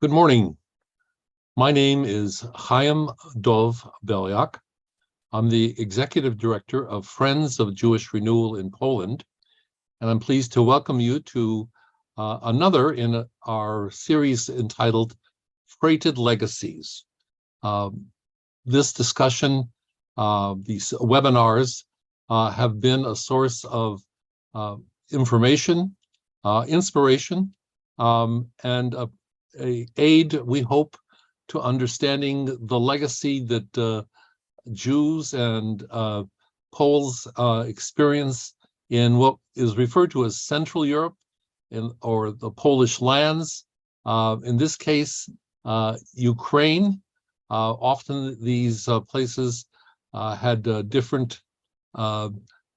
Good morning. My name is Chaim Dov Belyak. I'm the Executive Director of Friends of Jewish Renewal in Poland, and I'm pleased to welcome you to another in our series entitled Freighted Legacies. This discussion, these webinars, have been a source of information, inspiration, and a aid, we hope, to understanding the legacy that Jews and Poles experience in what is referred to as Central Europe, or the Polish lands. In this case, Ukraine. Often these places had different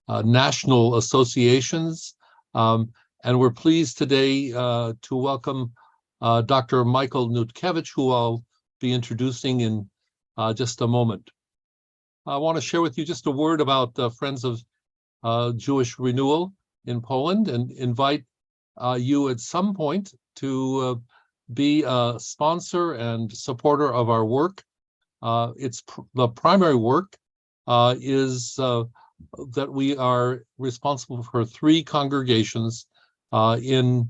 national associations, and we're pleased today to welcome Dr. Michael Nutkiewicz, who I'll be introducing in just a moment. I want to share with you just a word about Friends of Jewish Renewal in Poland and invite you at some point to be a sponsor and supporter of our work. The primary work is that we are responsible for 3 congregations in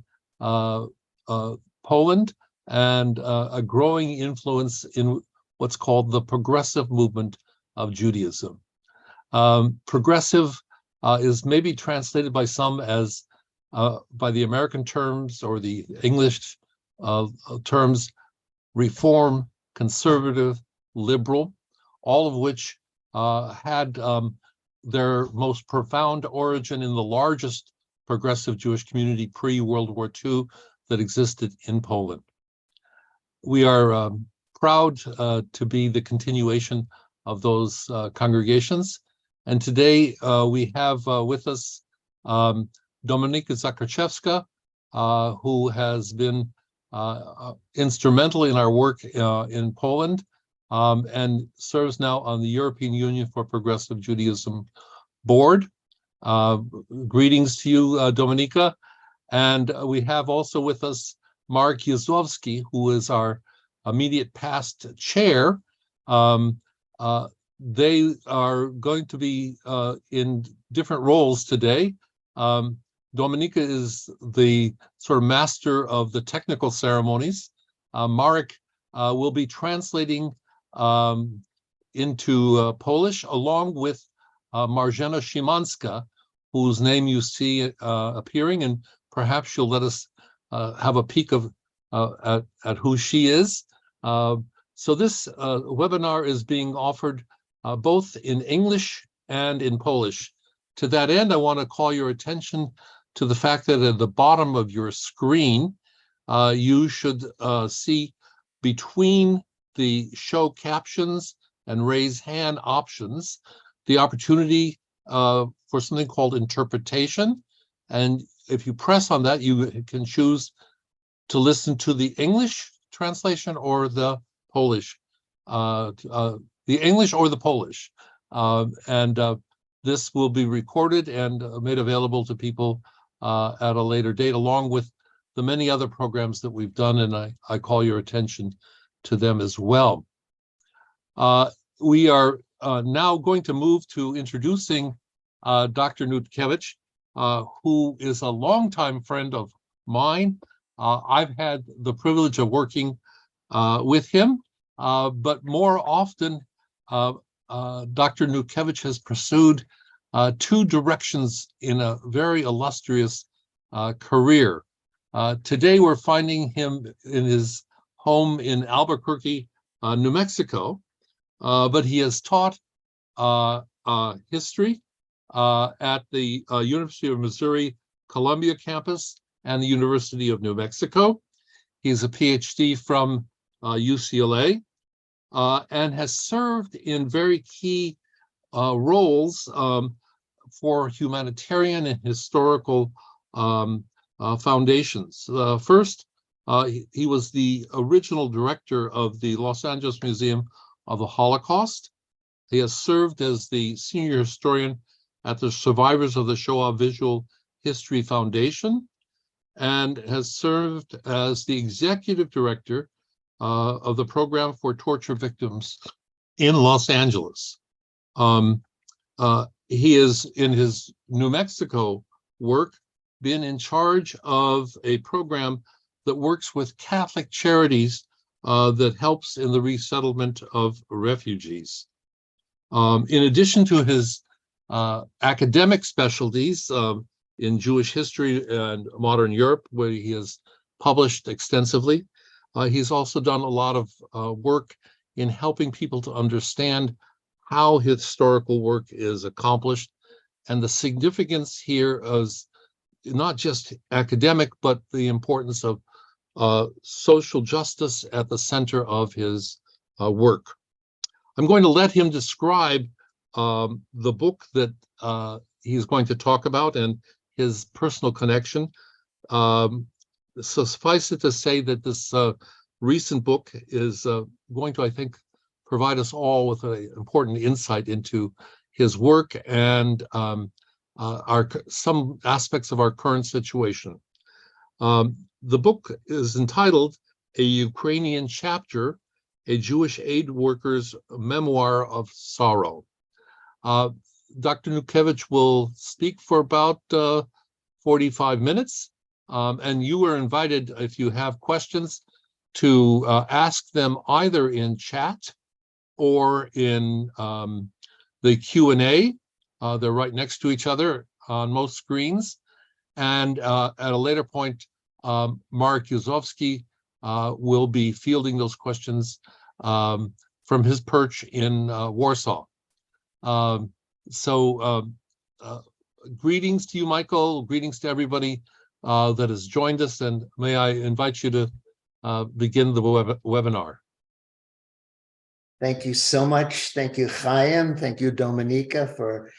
Poland, and a growing influence in what's called the progressive movement of Judaism. Progressive is maybe translated by some as, by the American terms or the English terms, reform, conservative, liberal, all of which had their most profound origin in the largest progressive Jewish community pre-World War II that existed in Poland. We are proud to be the continuation of those congregations. And today we have with us Dominika Zakarczewska, who has been instrumental in our work in Poland and serves now on the European Union for Progressive Judaism Board. Greetings to you, Dominika. And we have also with us Mark Yazowski, who is our immediate past chair. They are going to be in different roles today. Dominika is the sort of master of the technical ceremonies. Marek will be translating into Polish, along with Marzena Szymanska, whose name you see appearing, and perhaps you'll let us have a peek of at who she is. So this webinar is being offered both in English and in Polish. To that end, I want to call your attention to the fact that at the bottom of your screen, you should see between the show captions and raise hand options, the opportunity for something called interpretation. And if you press on that, you can choose to listen to the English translation or the Polish, the English or the Polish. This will be recorded and made available to people at a later date, along with the many other programs that we've done, and I call your attention to them as well. We are now going to move to introducing Dr. Nutkiewicz, who is a longtime friend of mine. I've had the privilege of working with him, but more often, Dr. Nutkiewicz has pursued 2 directions in a very illustrious career. Today, we're finding him in his home in Albuquerque, New Mexico, but he has taught history at the University of Missouri Columbia campus and the University of New Mexico. He's a PhD from UCLA and has served in very key roles for humanitarian and historical foundations. First, he was the original director of the Los Angeles Museum of the Holocaust. He has served as the senior historian at the Survivors of the Shoah Visual History Foundation, and has served as the executive director of the program for torture victims in Los Angeles. He is, in his New Mexico work, been in charge of a program that works with Catholic charities that helps in the resettlement of refugees. In addition to his academic specialties in Jewish history and modern Europe, where he has published extensively, he's also done a lot of work in helping people to understand how historical work is accomplished, and the significance here is not just academic, but the importance of social justice at the center of his work. I'm going to let him describe the book that he's going to talk about and his personal connection. So suffice it to say that this recent book is going to, I think, provide us all with an important insight into his work and some aspects of our current situation. The book is entitled A Ukrainian Chapter, a Jewish aid worker's memoir of sorrow. Dr. Nutkiewicz will speak for about 45 minutes, and you are invited, if you have questions, to ask them either in chat or in the Q&A. They're right next to each other on most screens. And at a later point, Mark Yuzovsky will be fielding those questions from his perch in Warsaw. Greetings to you, Michael. Greetings to everybody that has joined us. And may I invite you to begin the webinar. Thank you so much. Thank you, Chaim. Thank you, Dominika, for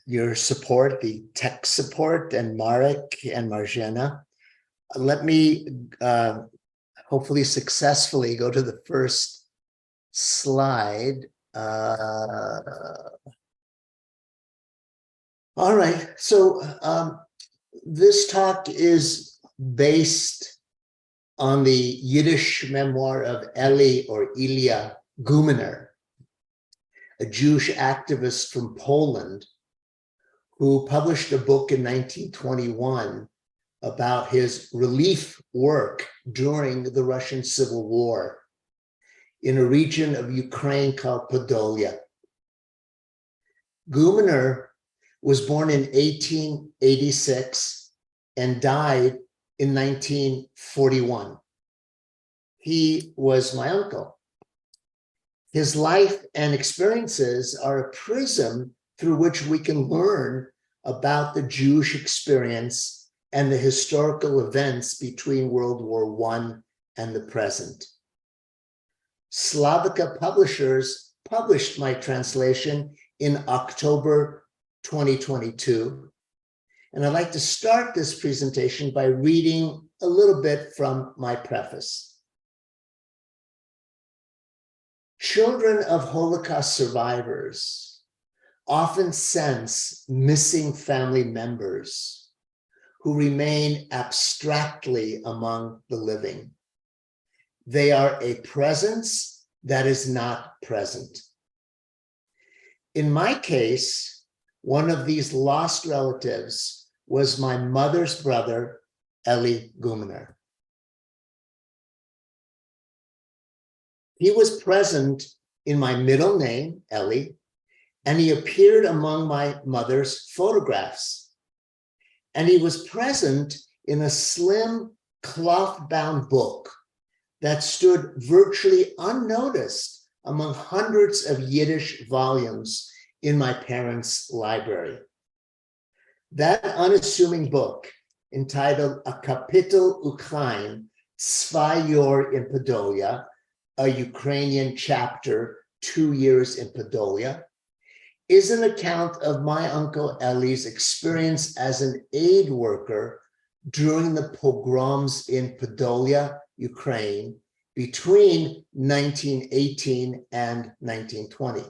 your support, the tech support, and Marek and Marjana. Let me hopefully successfully go to the first slide. All right, so this talk is based on the Yiddish memoir of Eli or Eli Gumener, a Jewish activist from Poland who published a book in 1921 about his relief work during the Russian Civil War in a region of Ukraine called Podolia. Gumener was born in 1886 and died in 1941. He was my uncle. His life and experiences are a prism through which we can learn about the Jewish experience and the historical events between World War I and the present. Slavica Publishers published my translation in October 2022. And I'd like to start this presentation by reading a little bit from my preface. Children of Holocaust survivors often sense missing family members who remain abstractly among the living. They are a presence that is not present. In my case, one of these lost relatives was my mother's brother, Eli Gumener. He was present in my middle name, Eli, and he appeared among my mother's photographs. And he was present in a slim cloth-bound book that stood virtually unnoticed among hundreds of Yiddish volumes in my parents' library. That unassuming book, entitled A Kapitel Ukraine, 2 Yor in Podolia, A Ukrainian Chapter, 2 years in Podolia, is an account of my uncle Eli's experience as an aid worker during the pogroms in Podolia, Ukraine, between 1918 and 1920.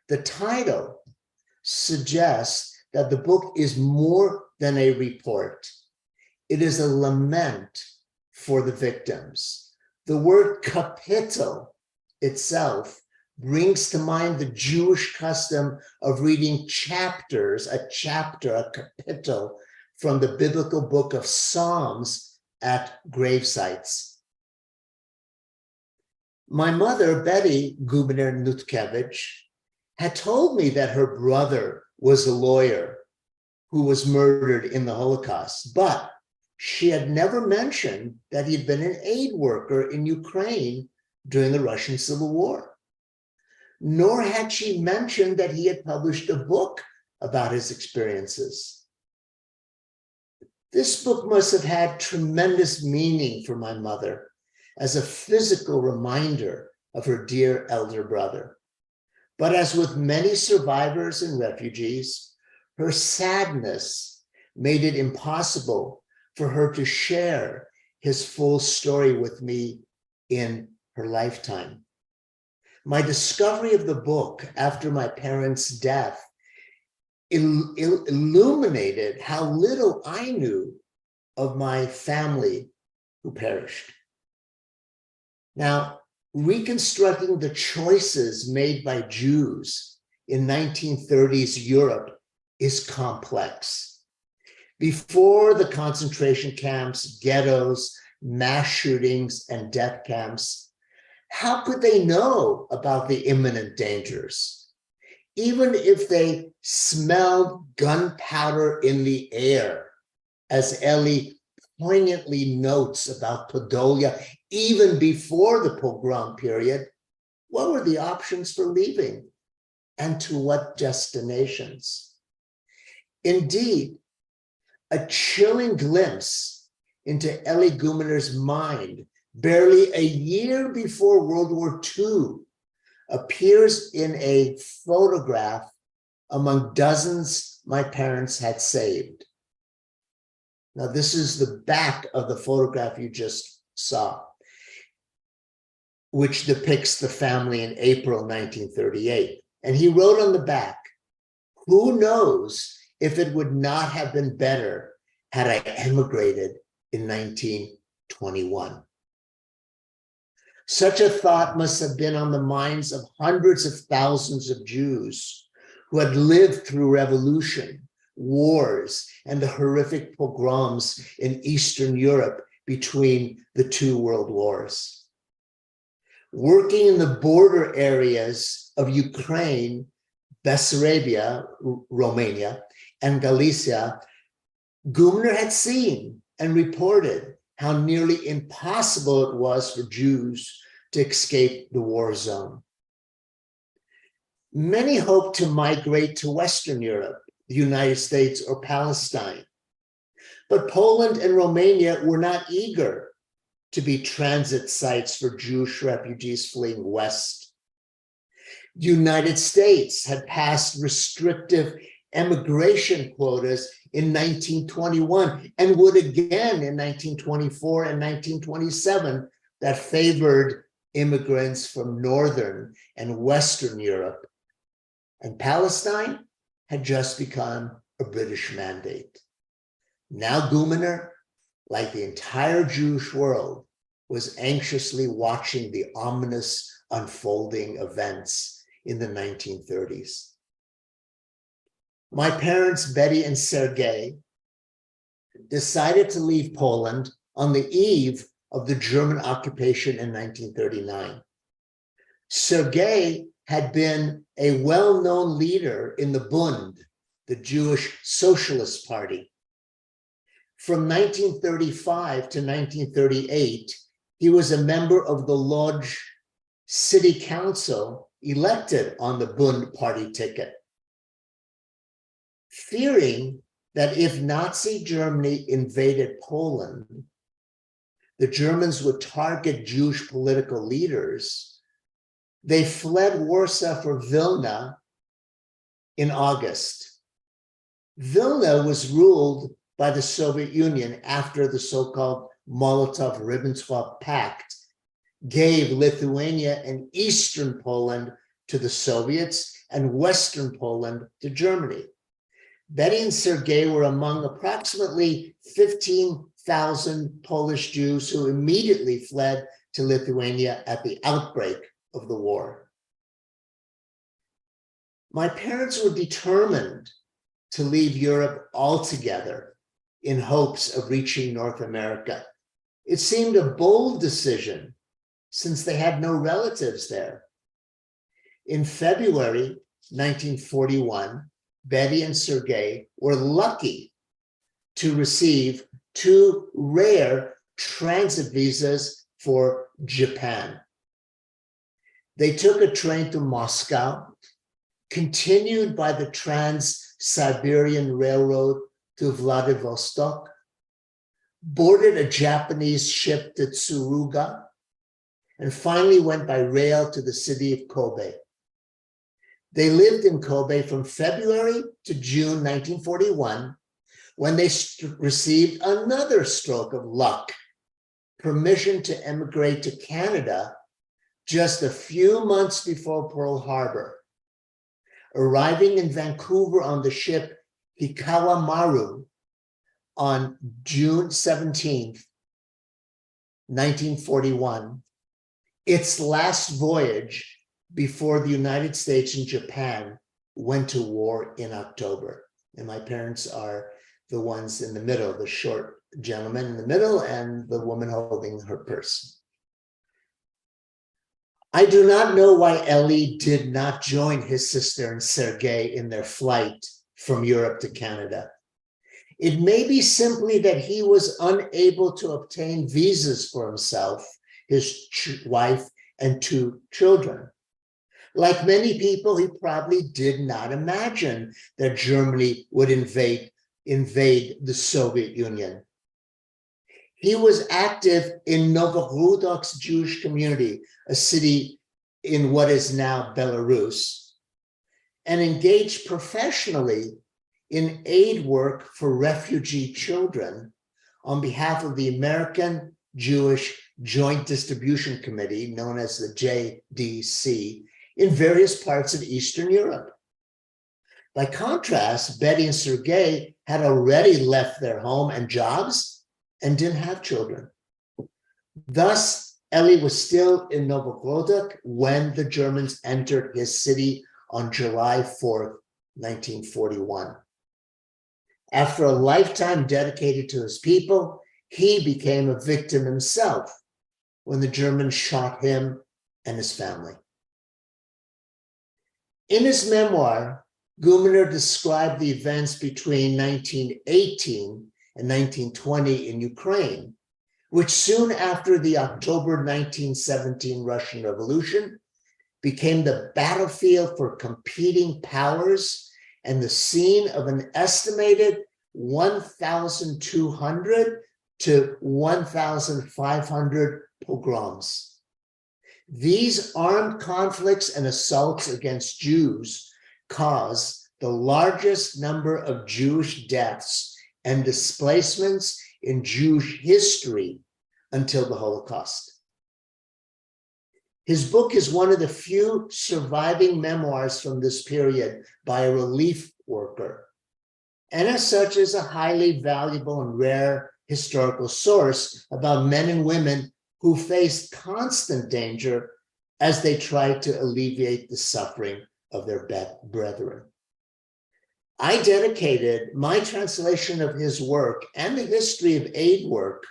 The title suggests that the book is more than a report. It is a lament for the victims, The word kapitel itself brings to mind the Jewish custom of reading chapters, a chapter, a kapitel, from the biblical book of Psalms at grave sites. My mother, Betty Gumener Nutkiewicz, had told me that her brother was a lawyer who was murdered in the Holocaust, but she had never mentioned that he'd been an aid worker in Ukraine during the Russian Civil War. Nor had she mentioned that he had published a book about his experiences. This book must have had tremendous meaning for my mother as a physical reminder of her dear elder brother. But as with many survivors and refugees, her sadness made it impossible for her to share his full story with me in her lifetime. My discovery of the book after my parents' death illuminated how little I knew of my family who perished. Now, reconstructing the choices made by Jews in 1930s Europe is complex. Before the concentration camps, ghettos, mass shootings, and death camps, how could they know about the imminent dangers? Even if they smelled gunpowder in the air, as Eli poignantly notes about Podolia, even before the pogrom period, what were the options for leaving and to what destinations? Indeed, a chilling glimpse into Eli Gumener's mind barely a year before World War II appears in a photograph among dozens my parents had saved. Now, this is the back of the photograph you just saw, which depicts the family in April 1938. And he wrote on the back, "Who knows if it would not have been better had I emigrated in 1921. Such a thought must have been on the minds of hundreds of thousands of Jews who had lived through revolution, wars, and the horrific pogroms in Eastern Europe between the two world wars. Working in the border areas of Ukraine, Bessarabia, Romania, and Galicia, Gumener had seen and reported how nearly impossible it was for Jews to escape the war zone. Many hoped to migrate to Western Europe, the United States, or Palestine. But Poland and Romania were not eager to be transit sites for Jewish refugees fleeing west. The United States had passed restrictive emigration quotas in 1921 and would again in 1924 and 1927 that favored immigrants from Northern and Western Europe. And Palestine had just become a British mandate. Now Gumener, like the entire Jewish world, was anxiously watching the ominous unfolding events in the 1930s. My parents, Betty and Sergei, decided to leave Poland on the eve of the German occupation in 1939. Sergei had been a well-known leader in the Bund, the Jewish Socialist Party. From 1935 to 1938, he was a member of the Lodz City Council, elected on the Bund party ticket. Fearing that if Nazi Germany invaded Poland, the Germans would target Jewish political leaders, they fled Warsaw for Vilna in August. Vilna was ruled by the Soviet Union after the so-called Molotov-Ribbentrop Pact gave Lithuania and Eastern Poland to the Soviets and Western Poland to Germany. Betty and Sergei were among approximately 15,000 Polish Jews who immediately fled to Lithuania at the outbreak of the war. My parents were determined to leave Europe altogether in hopes of reaching North America. It seemed a bold decision since they had no relatives there. In February 1941, Betty and Sergei were lucky to receive 2 rare transit visas for Japan. They took a train to Moscow, continued by the Trans-Siberian Railroad to Vladivostok, boarded a Japanese ship to Tsuruga, and finally went by rail to the city of Kobe. They lived in Kobe from February to June 1941, when they received another stroke of luck, permission to emigrate to Canada just a few months before Pearl Harbor. Arriving in Vancouver on the ship Hikawa Maru on June 17th, 1941, its last voyage before the United States and Japan went to war in October. And my parents are the ones in the middle, the short gentleman in the middle and the woman holding her purse. I do not know why Eli did not join his sister and Sergei in their flight from Europe to Canada. It may be simply that he was unable to obtain visas for himself, his wife, and 2 children. Like many people, he probably did not imagine that Germany would invade the Soviet Union. He was active in Novorudok's Jewish community, a city in what is now Belarus, and engaged professionally in aid work for refugee children on behalf of the American Jewish Joint Distribution Committee, known as the JDC, in various parts of Eastern Europe. By contrast, Betty and Sergei had already left their home and jobs and didn't have children. Thus, Eli was still in Novorudok when the Germans entered his city on July 4th, 1941. After a lifetime dedicated to his people, he became a victim himself when the Germans shot him and his family. In his memoir, Gumener described the events between 1918 and 1920 in Ukraine, which soon after the October 1917 Russian Revolution became the battlefield for competing powers and the scene of an estimated 1,200 to 1,500 pogroms. These armed conflicts and assaults against Jews caused the largest number of Jewish deaths and displacements in Jewish history until the Holocaust. His book is one of the few surviving memoirs from this period by a relief worker, and as such is a highly valuable and rare historical source about men and women who faced constant danger as they tried to alleviate the suffering of their brethren. I dedicated my translation of his work and the history of aid work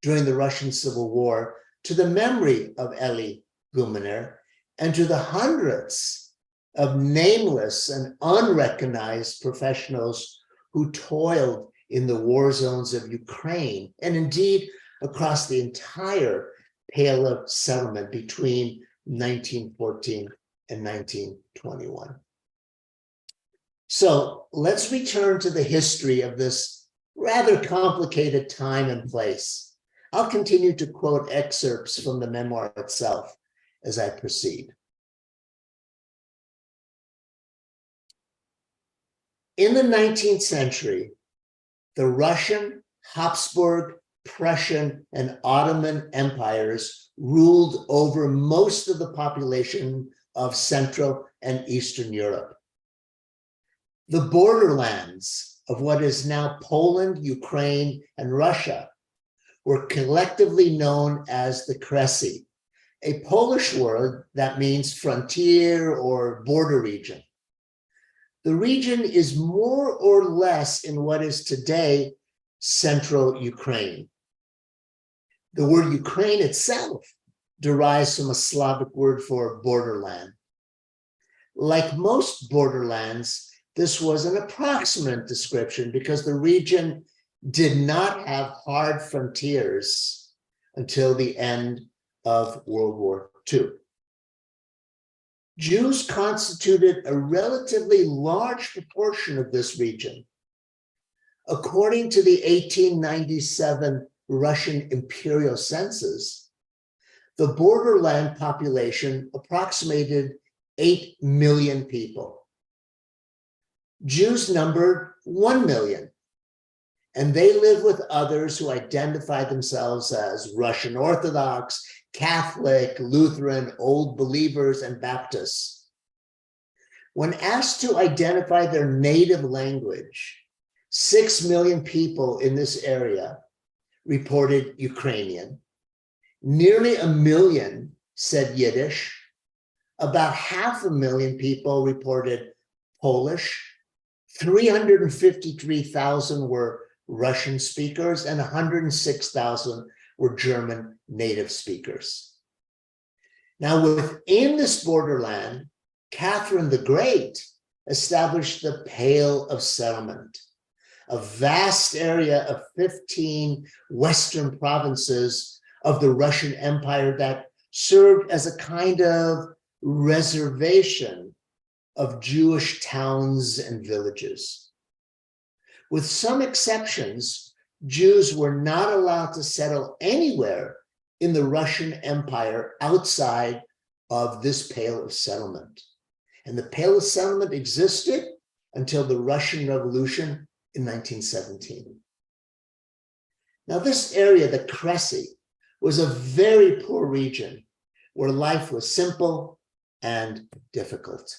during the Russian Civil War to the memory of Eli Gumener and to the hundreds of nameless and unrecognized professionals who toiled in the war zones of Ukraine and indeed across the entire Pale of Settlement between 1914 and 1921. So let's return to the history of this rather complicated time and place. I'll continue to quote excerpts from the memoir itself as I proceed. In the 19th century, the Russian, Habsburg, Prussian, and Ottoman empires ruled over most of the population of Central and Eastern Europe. The borderlands of what is now Poland, Ukraine, and Russia were collectively known as the Kresy, a Polish word that means frontier or border region. The region is more or less in what is today central Ukraine. The word Ukraine itself derives from a Slavic word for borderland. Like most borderlands, this was an approximate description because the region did not have hard frontiers until the end of World War II. Jews constituted a relatively large proportion of this region. According to the 1897 Russian imperial census, the borderland population approximated 8 million people. Jews numbered 1 million, and they lived with others who identified themselves as Russian Orthodox, Catholic, Lutheran, Old Believers, and Baptists. When asked to identify their native language, 6 million people in this area reported Ukrainian. Nearly 1 million said Yiddish. About 500,000 people reported Polish. 353,000 were Russian speakers, and 106,000 were German native speakers. Now, within this borderland, Catherine the Great established the Pale of Settlement, a vast area of 15 western provinces of the Russian Empire that served as a kind of reservation of Jewish towns and villages. With some exceptions, Jews were not allowed to settle anywhere in the Russian Empire outside of this Pale of Settlement. And the Pale of Settlement existed until the Russian Revolution in 1917. Now, this area, the Kresy, was a very poor region where life was simple and difficult.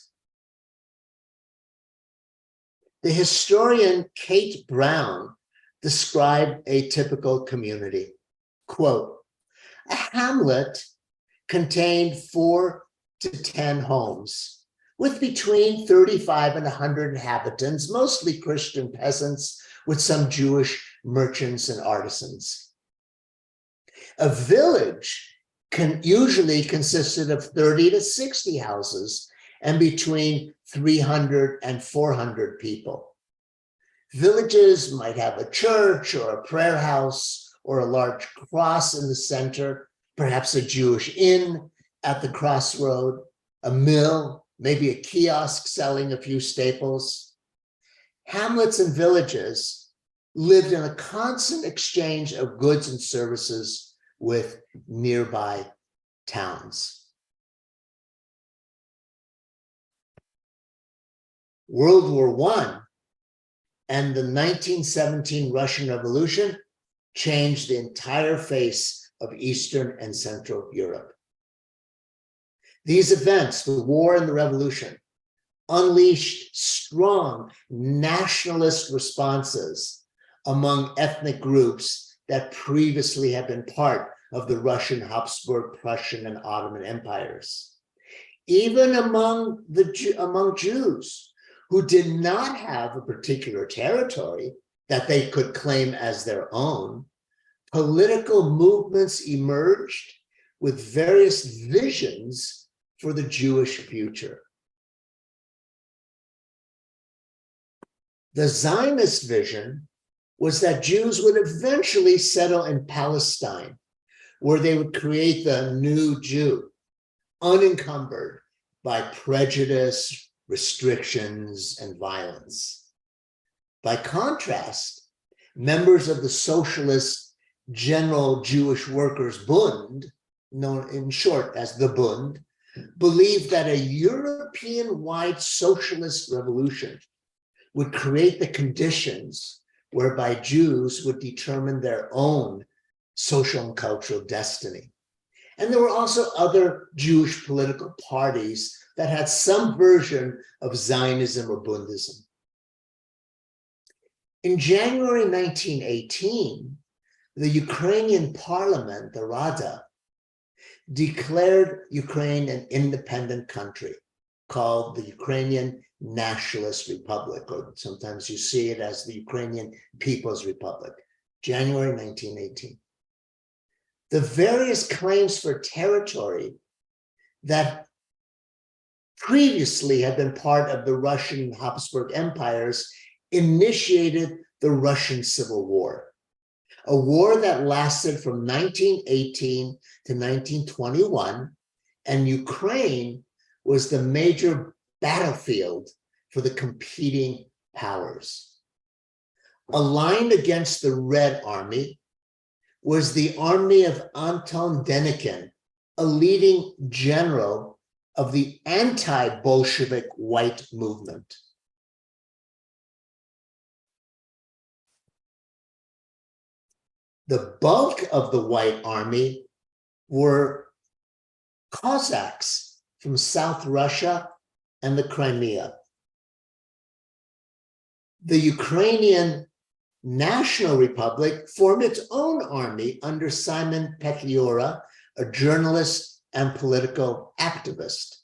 The historian Kate Brown described a typical community. Quote, a hamlet contained 4 to 10 homes with between 35 and 100 inhabitants, mostly Christian peasants with some Jewish merchants and artisans. A village usually consisted of 30 to 60 houses and between 300 and 400 people. Villages might have a church or a prayer house or a large cross in the center, perhaps a Jewish inn at the crossroad, a mill, maybe a kiosk selling a few staples. Hamlets and villages lived in a constant exchange of goods and services with nearby towns. World War I and the 1917 Russian Revolution changed the entire face of Eastern and Central Europe. These events, the war and the revolution, unleashed strong nationalist responses among ethnic groups that previously had been part of the Russian, Habsburg, Prussian, and Ottoman empires. Even among Jews who did not have a particular territory that they could claim as their own, political movements emerged with various visions for the Jewish future. The Zionist vision was that Jews would eventually settle in Palestine, where they would create the new Jew, unencumbered by prejudice, restrictions, and violence. By contrast, members of the socialist General Jewish Workers' Bund, known in short as the Bund, believed that a European-wide socialist revolution would create the conditions whereby Jews would determine their own social and cultural destiny. And there were also other Jewish political parties that had some version of Zionism or Bundism. In January 1918, the Ukrainian parliament, the Rada, declared Ukraine an independent country called the Ukrainian Nationalist Republic, or sometimes you see it as the Ukrainian People's Republic, January 1918. The various claims for territory that previously had been part of the Russian Habsburg empires initiated the Russian Civil War, a war that lasted from 1918 to 1921, and Ukraine was the major battlefield for the competing powers. Aligned against the Red Army was the army of Anton Denikin, a leading general of the anti-Bolshevik white movement. The bulk of the white army were Cossacks from South Russia and the Crimea. The Ukrainian National Republic formed its own army under Simon Petliura, a journalist and political activist.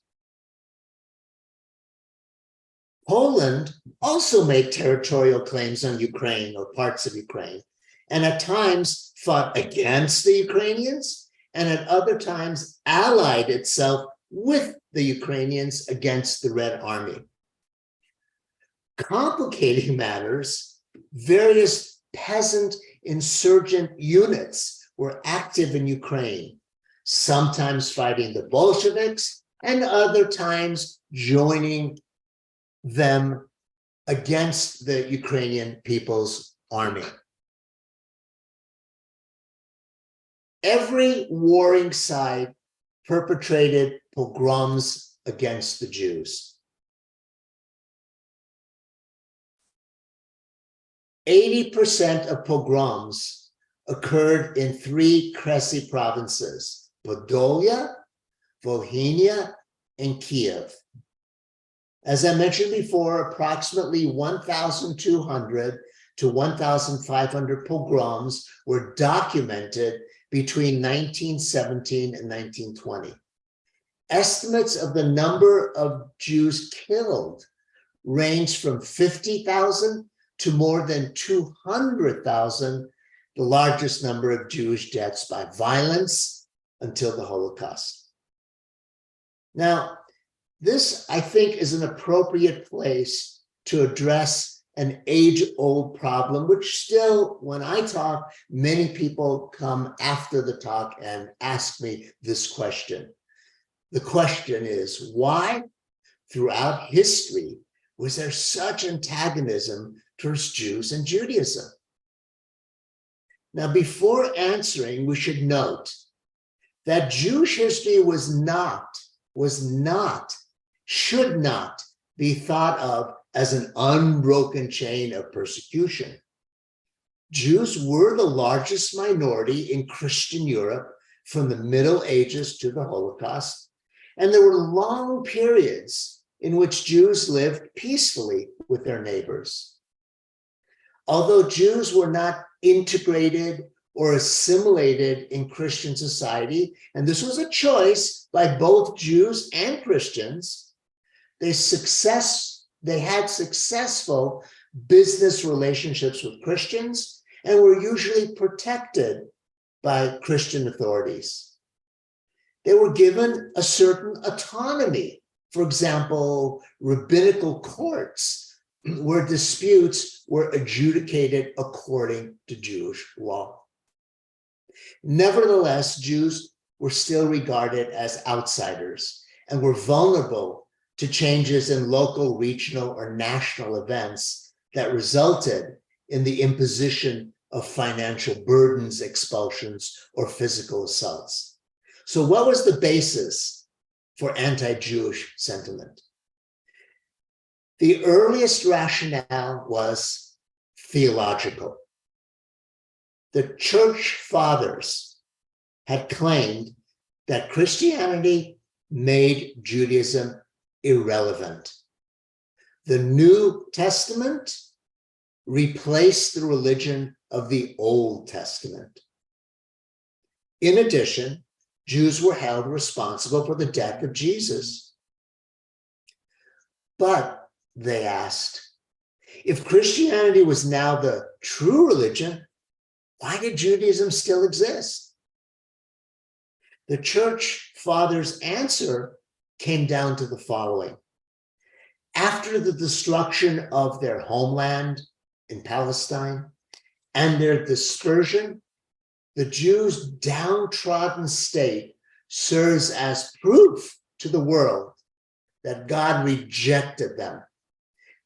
Poland also made territorial claims on Ukraine or parts of Ukraine, and at times fought against the Ukrainians, and at other times allied itself with the Ukrainians against the Red Army. Complicating matters, various peasant insurgent units were active in Ukraine, sometimes fighting the Bolsheviks and other times joining them against the Ukrainian People's Army. Every warring side perpetrated pogroms against the Jews. 80% of pogroms occurred in three Kresy provinces, Podolia, Volhynia, and Kiev. As I mentioned before, approximately 1,200 to 1,500 pogroms were documented between 1917 and 1920. Estimates of the number of Jews killed ranged from 50,000 to more than 200,000, the largest number of Jewish deaths by violence until the Holocaust. Now, this, I think, is an appropriate place to address an age-old problem, which still, when I talk, many people come after the talk and ask me this question. The question is, why, throughout history, was there such antagonism towards Jews and Judaism? Now, before answering, we should note that Jewish history should not be thought of as an unbroken chain of persecution. Jews were the largest minority in Christian Europe from the Middle Ages to the Holocaust, and there were long periods in which Jews lived peacefully with their neighbors. Although Jews were not integrated or assimilated in Christian society, and this was a choice by both Jews and Christians, they had successful business relationships with Christians and were usually protected by Christian authorities. They were given a certain autonomy. For example, rabbinical courts where disputes were adjudicated according to Jewish law. Nevertheless, Jews were still regarded as outsiders and were vulnerable to changes in local, regional, or national events that resulted in the imposition of financial burdens, expulsions, or physical assaults. So what was the basis for anti-Jewish sentiment? The earliest rationale was theological. The church fathers had claimed that Christianity made Judaism irrelevant. The New Testament replaced the religion of the Old Testament. In addition, Jews were held responsible for the death of Jesus. But, they asked, if Christianity was now the true religion, why did Judaism still exist? The church fathers' answer came down to the following. After the destruction of their homeland in Palestine and their dispersion, the Jews' downtrodden state serves as proof to the world that God rejected them.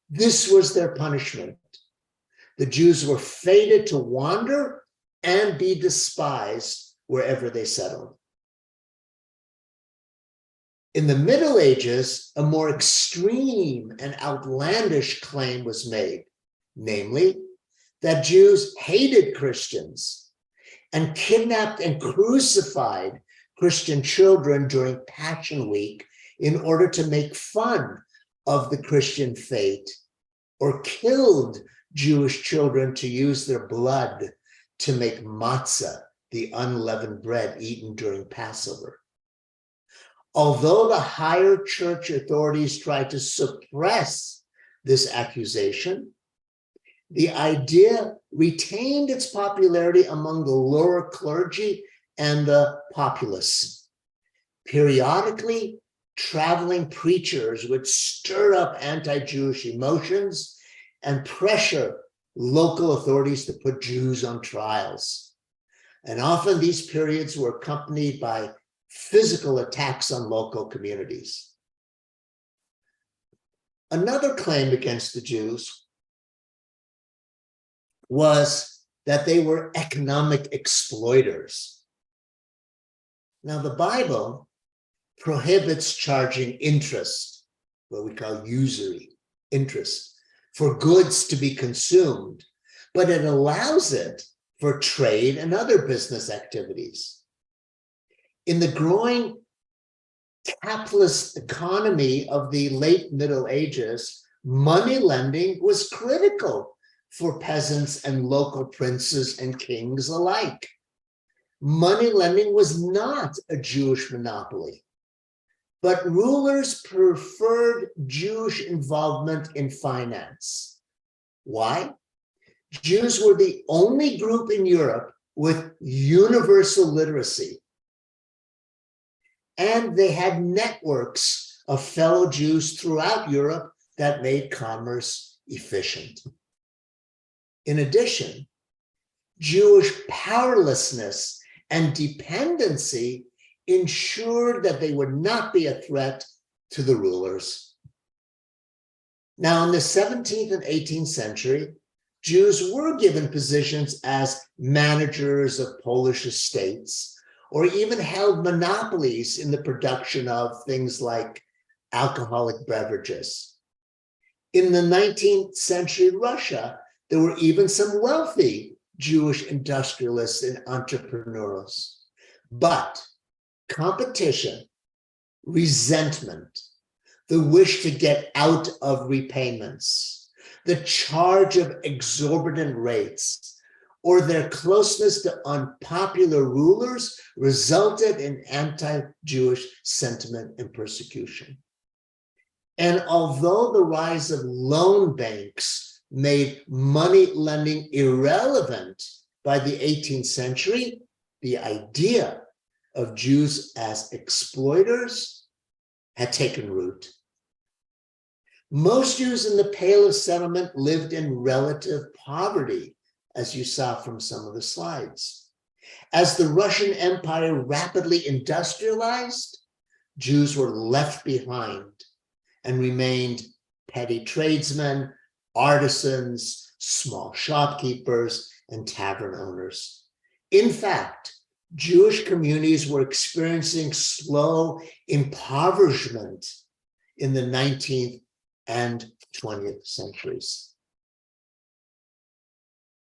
This was their punishment. The Jews were fated to wander and be despised wherever they settled. In the Middle Ages, a more extreme and outlandish claim was made, namely, that Jews hated Christians and kidnapped and crucified Christian children during Passion Week in order to make fun of the Christian faith, or killed Jewish children to use their blood to make matzah, the unleavened bread eaten during Passover. Although the higher church authorities tried to suppress this accusation, the idea retained its popularity among the lower clergy and the populace. Periodically, traveling preachers would stir up anti-Jewish emotions and pressure local authorities to put Jews on trials. And often these periods were accompanied by physical attacks on local communities. Another claim against the Jews was that they were economic exploiters. Now, the Bible prohibits charging interest, what we call usury, interest, for goods to be consumed, but it allows it for trade and other business activities. In the growing capitalist economy of the late Middle Ages, money lending was critical for peasants and local princes and kings alike. Money lending was not a Jewish monopoly, but rulers preferred Jewish involvement in finance. Why? Jews were the only group in Europe with universal literacy. And they had networks of fellow Jews throughout Europe that made commerce efficient. In addition, Jewish powerlessness and dependency ensured that they would not be a threat to the rulers. Now, in the 17th and 18th century, Jews were given positions as managers of Polish estates, or even held monopolies in the production of things like alcoholic beverages. In the 19th century Russia, there were even some wealthy Jewish industrialists and entrepreneurs. But competition, resentment, the wish to get out of repayments, the charge of exorbitant rates, or their closeness to unpopular rulers resulted in anti-Jewish sentiment and persecution. And although the rise of loan banks made money lending irrelevant by the 18th century, the idea of Jews as exploiters had taken root. Most Jews in the Pale of Settlement lived in relative poverty, as you saw from some of the slides. As the Russian Empire rapidly industrialized, Jews were left behind and remained petty tradesmen, artisans, small shopkeepers, and tavern owners. In fact, Jewish communities were experiencing slow impoverishment in the 19th and 20th centuries.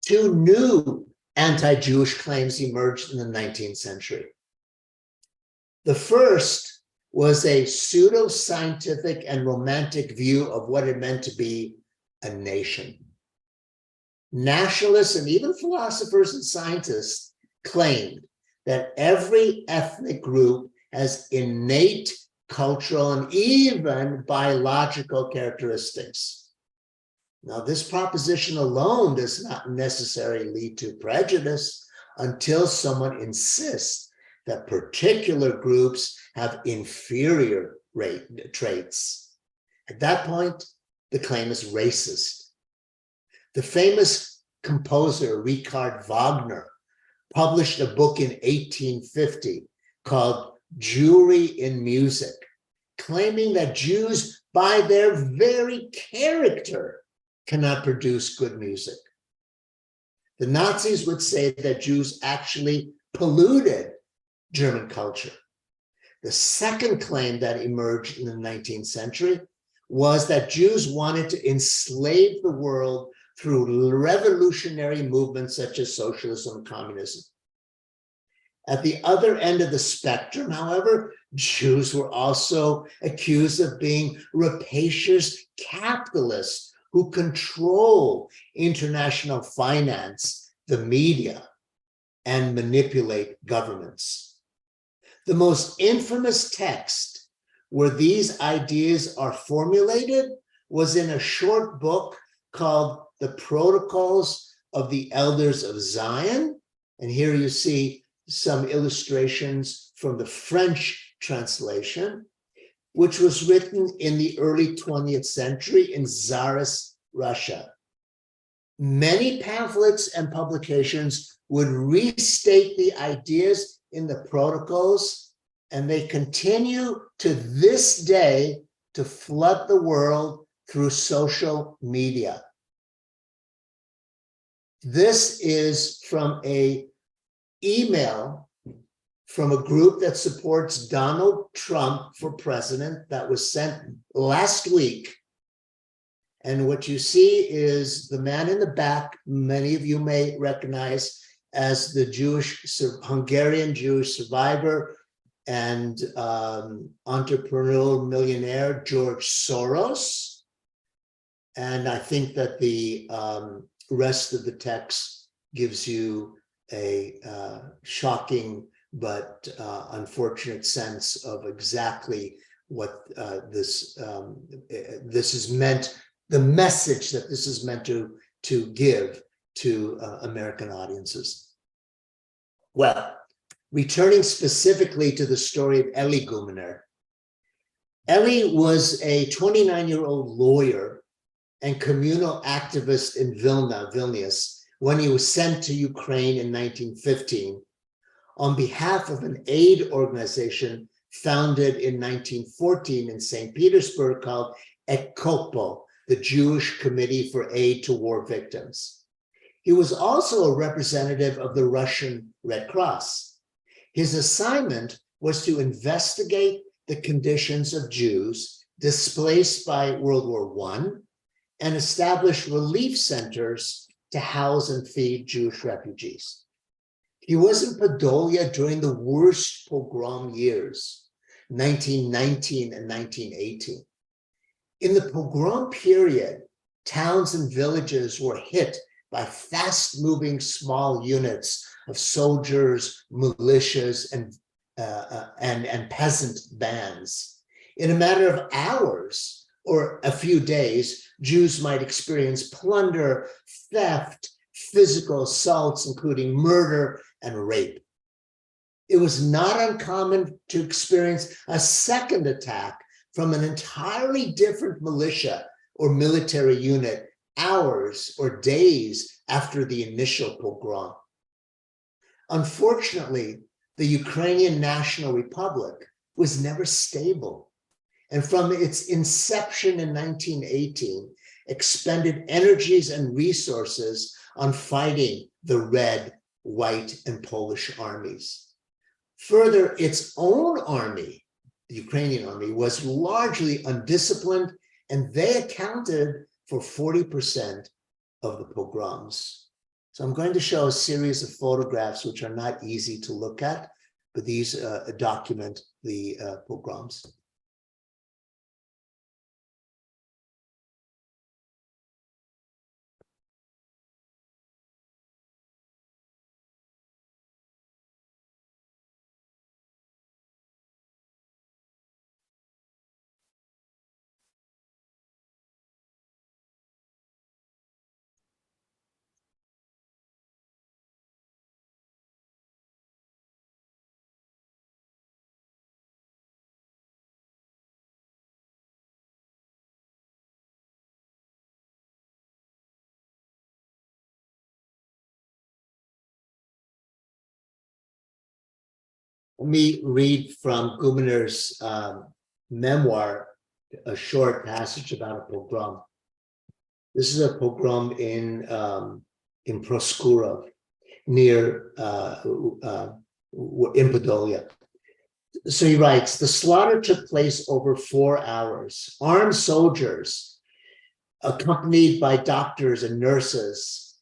Two new anti-Jewish claims emerged in the 19th century. The first was a pseudo-scientific and romantic view of what it meant to be a nation. Nationalists and even philosophers and scientists claimed that every ethnic group has innate cultural and even biological characteristics. Now, this proposition alone does not necessarily lead to prejudice until someone insists that particular groups have inferior traits. At that point, the claim is racist. The famous composer Richard Wagner published a book in 1850 called Jewry in Music, claiming that Jews, by their very character, cannot produce good music. The Nazis would say that Jews actually polluted German culture. The second claim that emerged in the 19th century was that Jews wanted to enslave the world through revolutionary movements such as socialism and communism. At the other end of the spectrum, however, Jews were also accused of being rapacious capitalists who control international finance, the media, and manipulate governments. The most infamous text where these ideas are formulated was in a short book called The Protocols of the Elders of Zion. And here you see some illustrations from the French translation, which was written in the early 20th century in Tsarist Russia. Many pamphlets and publications would restate the ideas in the protocols, and they continue to this day to flood the world through social media. This is from an email from a group that supports Donald Trump for president that was sent last week. And what you see is the man in the back, many of you may recognize as the Hungarian Jewish survivor and entrepreneurial millionaire, George Soros. And I think that the rest of the text gives you a shocking but unfortunate sense of exactly what this is meant, the message that this is meant to give to American audiences. Well, returning specifically to the story of Eli Gumener. Eli was a 29-year-old lawyer and communal activist in Vilnius, when he was sent to Ukraine in 1915 on behalf of an aid organization founded in 1914 in St. Petersburg called EKOPO, the Jewish Committee for Aid to War Victims. He was also a representative of the Russian Red Cross. His assignment was to investigate the conditions of Jews displaced by World War I and establish relief centers to house and feed Jewish refugees. He was in Podolia during the worst pogrom years, 1919 and 1918. In the pogrom period, towns and villages were hit by fast-moving small units of soldiers, militias, and peasant bands. In a matter of hours or a few days, Jews might experience plunder, theft, physical assaults, including murder and rape. It was not uncommon to experience a second attack from an entirely different militia or military unit hours or days after the initial pogrom. Unfortunately, the Ukrainian National Republic was never stable, and from its inception in 1918, expended energies and resources on fighting the Red, White, and Polish armies. Further, its own army, the Ukrainian army, was largely undisciplined, and they accounted for 40% of the pogroms. So I'm going to show a series of photographs which are not easy to look at, but these document the pogroms. Let me read from Gumener's memoir, a short passage about a pogrom. This is a pogrom in Proskurov, near in Podolia. So he writes, the slaughter took place over 4 hours. Armed soldiers, accompanied by doctors and nurses,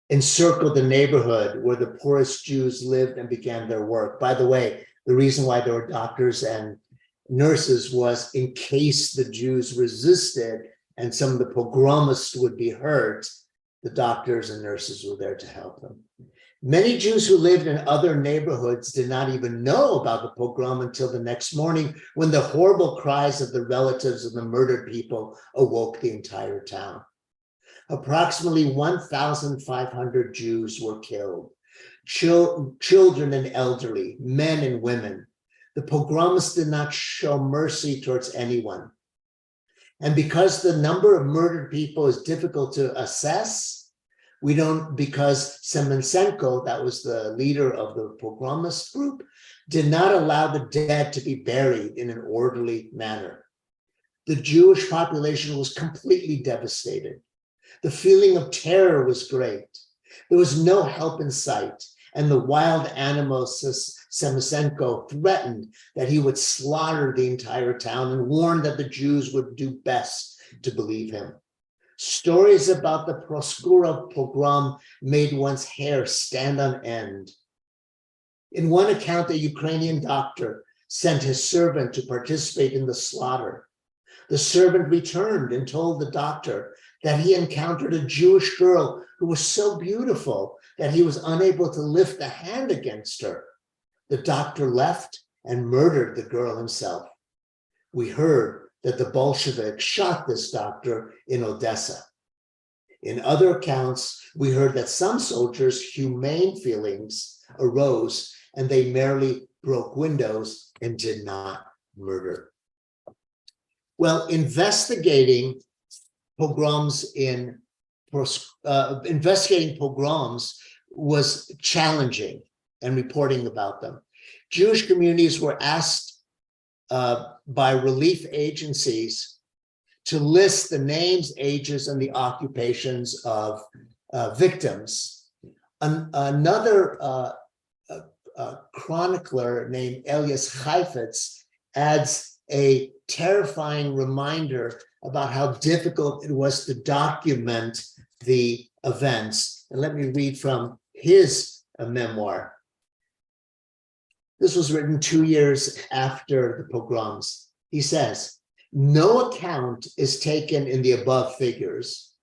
encircled the neighborhood where the poorest Jews lived and began their work. By the way, the reason why there were doctors and nurses was in case the Jews resisted and some of the pogromists would be hurt, the doctors and nurses were there to help them. Many Jews who lived in other neighborhoods did not even know about the pogrom until the next morning, when the horrible cries of the relatives of the murdered people awoke the entire town. Approximately 1,500 Jews were killed, children and elderly, men and women. The pogromists did not show mercy towards anyone. And because the number of murdered people is difficult to assess, because Semensenko, that was the leader of the pogromist group, did not allow the dead to be buried in an orderly manner. The Jewish population was completely devastated. The feeling of terror was great. There was no help in sight, and the wild animal Semensenko threatened that he would slaughter the entire town and warned that the Jews would do best to believe him. Stories about the Proskurov pogrom made one's hair stand on end. In one account, a Ukrainian doctor sent his servant to participate in the slaughter. The servant returned and told the doctor that he encountered a Jewish girl who was so beautiful that he was unable to lift a hand against her. The doctor left and murdered the girl himself. We heard that the Bolsheviks shot this doctor in Odessa. In other accounts, we heard that some soldiers' humane feelings arose and they merely broke windows and did not murder. Well, investigating pogroms was challenging, and reporting about them. Jewish communities were asked by relief agencies to list the names, ages, and the occupations of victims. Another chronicler named Elias Chaifetz adds a terrifying reminder about how difficult it was to document the events. And let me read from his memoir. This was written 2 years after the pogroms. He says, no account is taken in the above figures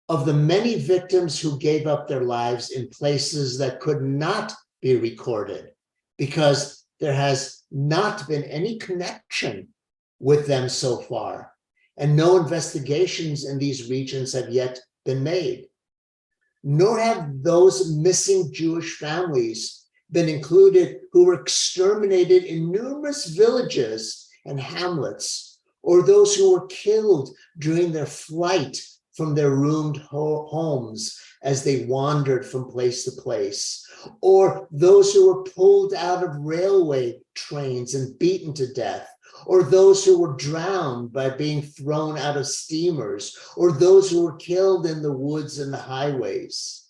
of the many victims who gave up their lives in places that could not be recorded because there has not been any connection with them so far, and no investigations in these regions have yet been made. Nor have those missing Jewish families been included who were exterminated in numerous villages and hamlets, or those who were killed during their flight from their ruined homes as they wandered from place to place, or those who were pulled out of railway trains and beaten to death, or those who were drowned by being thrown out of steamers, or those who were killed in the woods and the highways.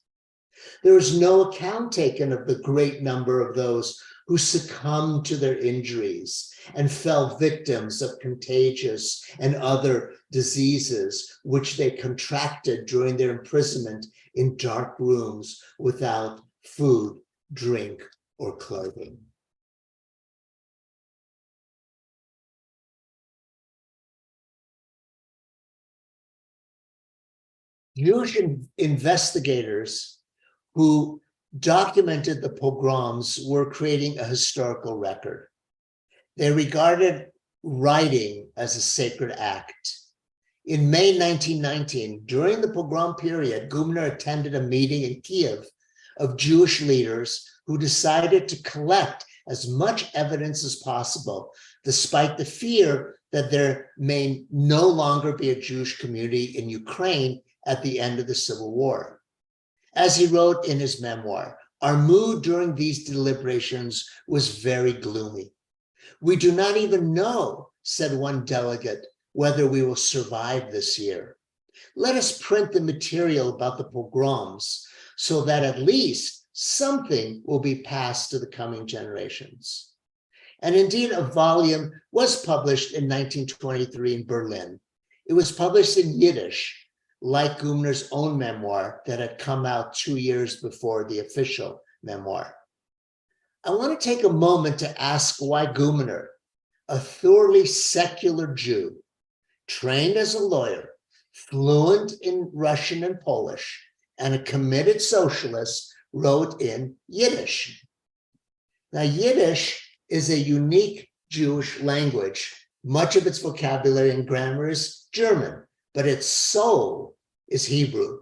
There is no account taken of the great number of those who succumbed to their injuries and fell victims of contagious and other diseases which they contracted during their imprisonment in dark rooms without food, drink, or clothing. Jewish investigators who documented the pogroms were creating a historical record. They regarded writing as a sacred act. In May 1919, during the pogrom period, Gumener attended a meeting in Kiev of Jewish leaders who decided to collect as much evidence as possible, despite the fear that there may no longer be a Jewish community in Ukraine at the end of the Civil War. As he wrote in his memoir, Our mood during these deliberations was very gloomy. We do not even know, said one delegate, whether we will survive this year. Let us print the material about the pogroms so that at least something will be passed to the coming generations. And indeed, a volume was published in 1923 in Berlin. It was published in Yiddish, like Gumener's own memoir that had come out 2 years before the official memoir. I want to take a moment to ask why Gumener, a thoroughly secular Jew, trained as a lawyer, fluent in Russian and Polish, and a committed socialist, wrote in Yiddish. Now, Yiddish is a unique Jewish language. Much of its vocabulary and grammar is German, but its soul is Hebrew.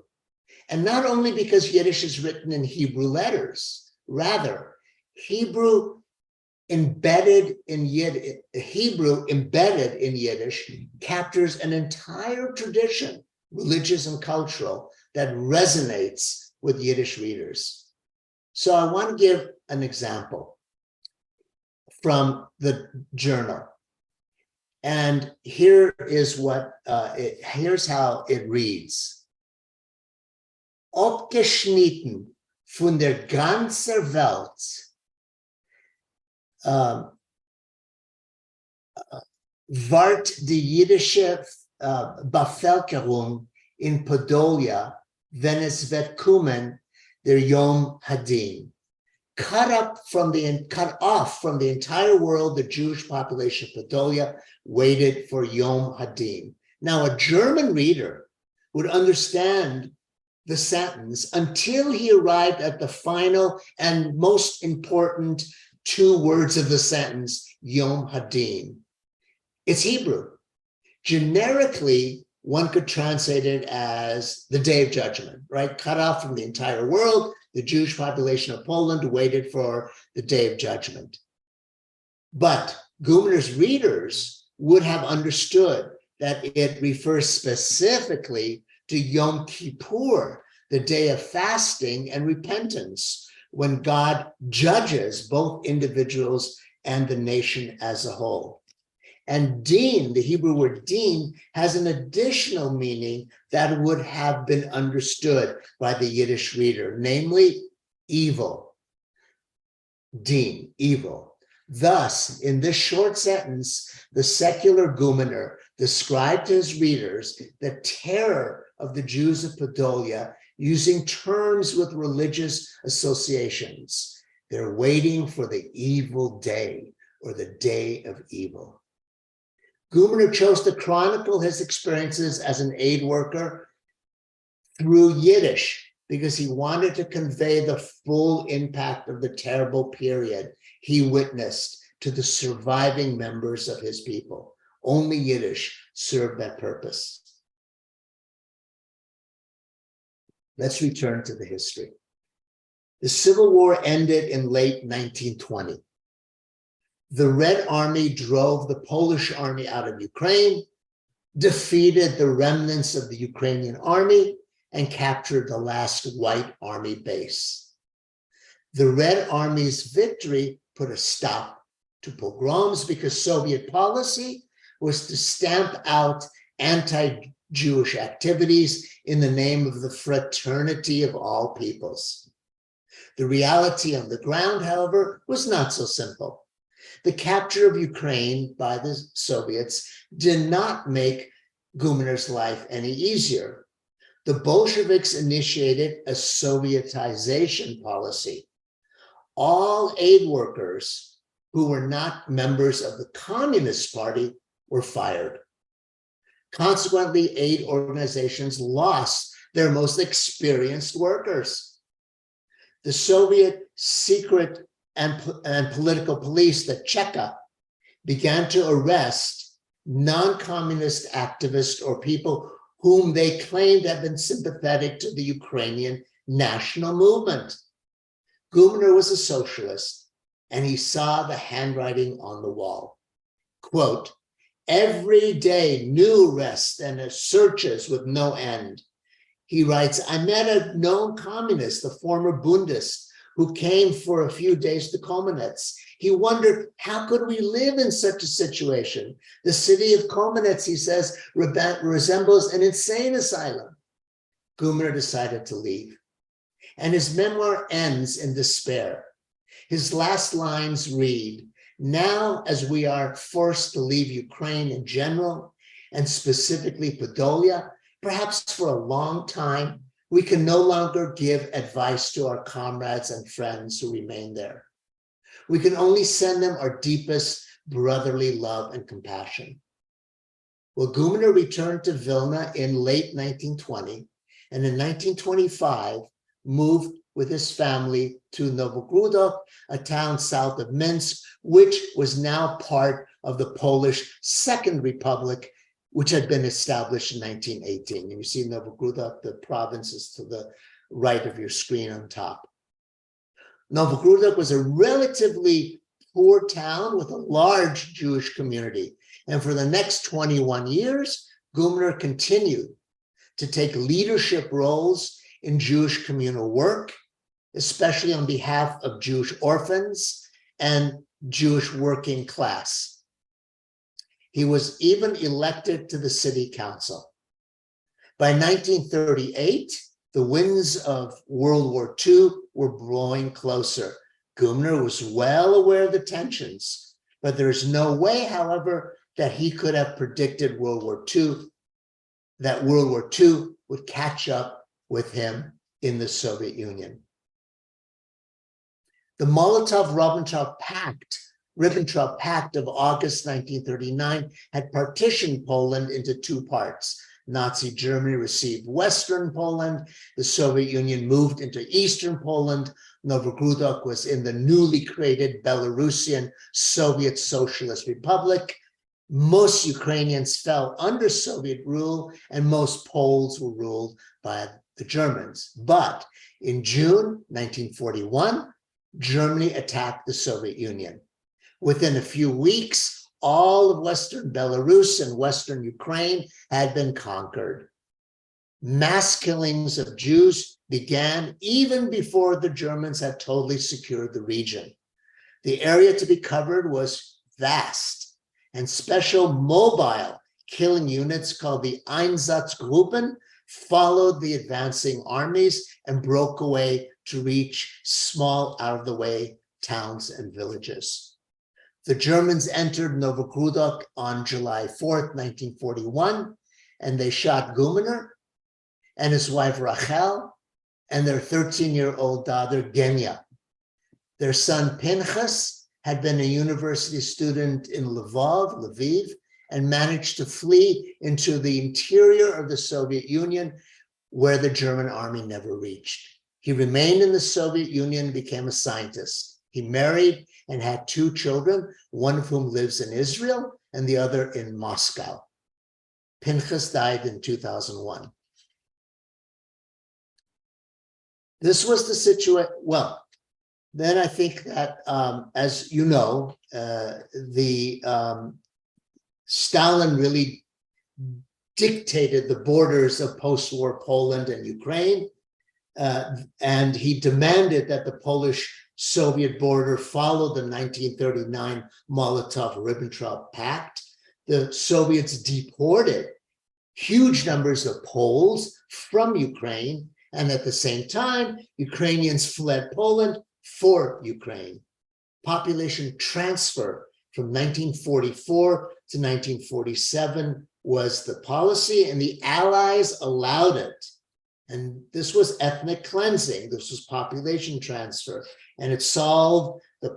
And not only because Yiddish is written in Hebrew letters, rather, Hebrew embedded in Yiddish captures an entire tradition, religious and cultural, that resonates with Yiddish readers. So I want to give an example from the journal. And here is here's how it reads. Abgeschnitten von der ganzen Welt ward die jüdische Bevölkerung in Podolia, wenn es wird kommen, der Yom Hadin. Cut off from the entire world, the Jewish population of Podolia waited for Yom Hadin. Now, a German reader would understand the sentence until he arrived at the final and most important 2 words of the sentence, Yom Hadin. It's Hebrew. Generically, one could translate it as the Day of Judgment, right? Cut off from the entire world, the Jewish population of Poland waited for the Day of Judgment. But Gumener's readers would have understood that it refers specifically to Yom Kippur, the day of fasting and repentance, when God judges both individuals and the nation as a whole. And din, the Hebrew word din, has an additional meaning that would have been understood by the Yiddish reader, namely evil. Din, evil. Thus, in this short sentence, the secular Gumener described to his readers the terror of the Jews of Podolia using terms with religious associations. They're waiting for the evil day or the day of evil. Gumener chose to chronicle his experiences as an aid worker through Yiddish because he wanted to convey the full impact of the terrible period he witnessed to the surviving members of his people. Only Yiddish served that purpose. Let's return to the history. The Civil War ended in late 1920. The Red Army drove the Polish army out of Ukraine, defeated the remnants of the Ukrainian army, and captured the last white army base. The Red Army's victory put a stop to pogroms because Soviet policy was to stamp out anti-Jewish activities in the name of the fraternity of all peoples. The reality on the ground, however, was not so simple. The capture of Ukraine by the Soviets did not make Gumener's life any easier. The Bolsheviks initiated a Sovietization policy. All aid workers who were not members of the Communist Party were fired. Consequently, aid organizations lost their most experienced workers. The Soviet secret and political police, the Cheka, began to arrest non-communist activists or people whom they claimed had been sympathetic to the Ukrainian national movement. Gumener was a socialist, and he saw the handwriting on the wall. Quote, every day new arrests and searches with no end. He writes, I met a known communist, the former Bundist, who came for a few days to Kamenetz. He wondered, how could we live in such a situation? The city of Kamenetz, he says, resembles an insane asylum. Gumener decided to leave. And his memoir ends in despair. His last lines read, "Now, as we are forced to leave Ukraine in general, and specifically Podolia, perhaps for a long time, we can no longer give advice to our comrades and friends who remain there. We can only send them our deepest brotherly love and compassion." Well, Gumener returned to Vilna in late 1920, and in 1925, moved with his family to Novogrudok, a town south of Minsk, which was now part of the Polish Second Republic, which had been established in 1918. And you see Novogrudok, the province is to the right of your screen on top. Novogrudok was a relatively poor town with a large Jewish community. And for the next 21 years, Gumener continued to take leadership roles in Jewish communal work, especially on behalf of Jewish orphans and Jewish working class. He was even elected to the city council. By 1938, the winds of World War II were blowing closer. Gumener was well aware of the tensions, but there's no way, however, that he could have predicted that World War II would catch up with him in the Soviet Union. The Molotov-Ribbentrop Pact of August 1939 had partitioned Poland into two parts. Nazi Germany received Western Poland. The Soviet Union moved into Eastern Poland. Novogrudok was in the newly created Belarusian Soviet Socialist Republic. Most Ukrainians fell under Soviet rule, and most Poles were ruled by the Germans. But in June 1941, Germany attacked the Soviet Union. Within a few weeks, all of Western Belarus and Western Ukraine had been conquered. Mass killings of Jews began even before the Germans had totally secured the region. The area to be covered was vast, and special mobile killing units called the Einsatzgruppen followed the advancing armies and broke away to reach small out-of-the-way towns and villages. The Germans entered Novogrudok on July 4th, 1941, and they shot Gumener and his wife Rachel and their 13-year-old daughter Genya. Their son Pinchas had been a university student in Lviv, and managed to flee into the interior of the Soviet Union, where the German army never reached. He remained in the Soviet Union and became a scientist. He married and had two children, one of whom lives in Israel and the other in Moscow. Pinchas died in 2001. This was the situation. Well, then I think that, as you know, Stalin really dictated the borders of post-war Poland and Ukraine, and he demanded that the Polish-Soviet border follow the 1939 Molotov-Ribbentrop Pact. The Soviets deported huge numbers of Poles from Ukraine, and at the same time, Ukrainians fled Poland for Ukraine. Population transfer from 1944 to 1947 was the policy, and the Allies allowed it. And this was ethnic cleansing. This was population transfer, and it solved the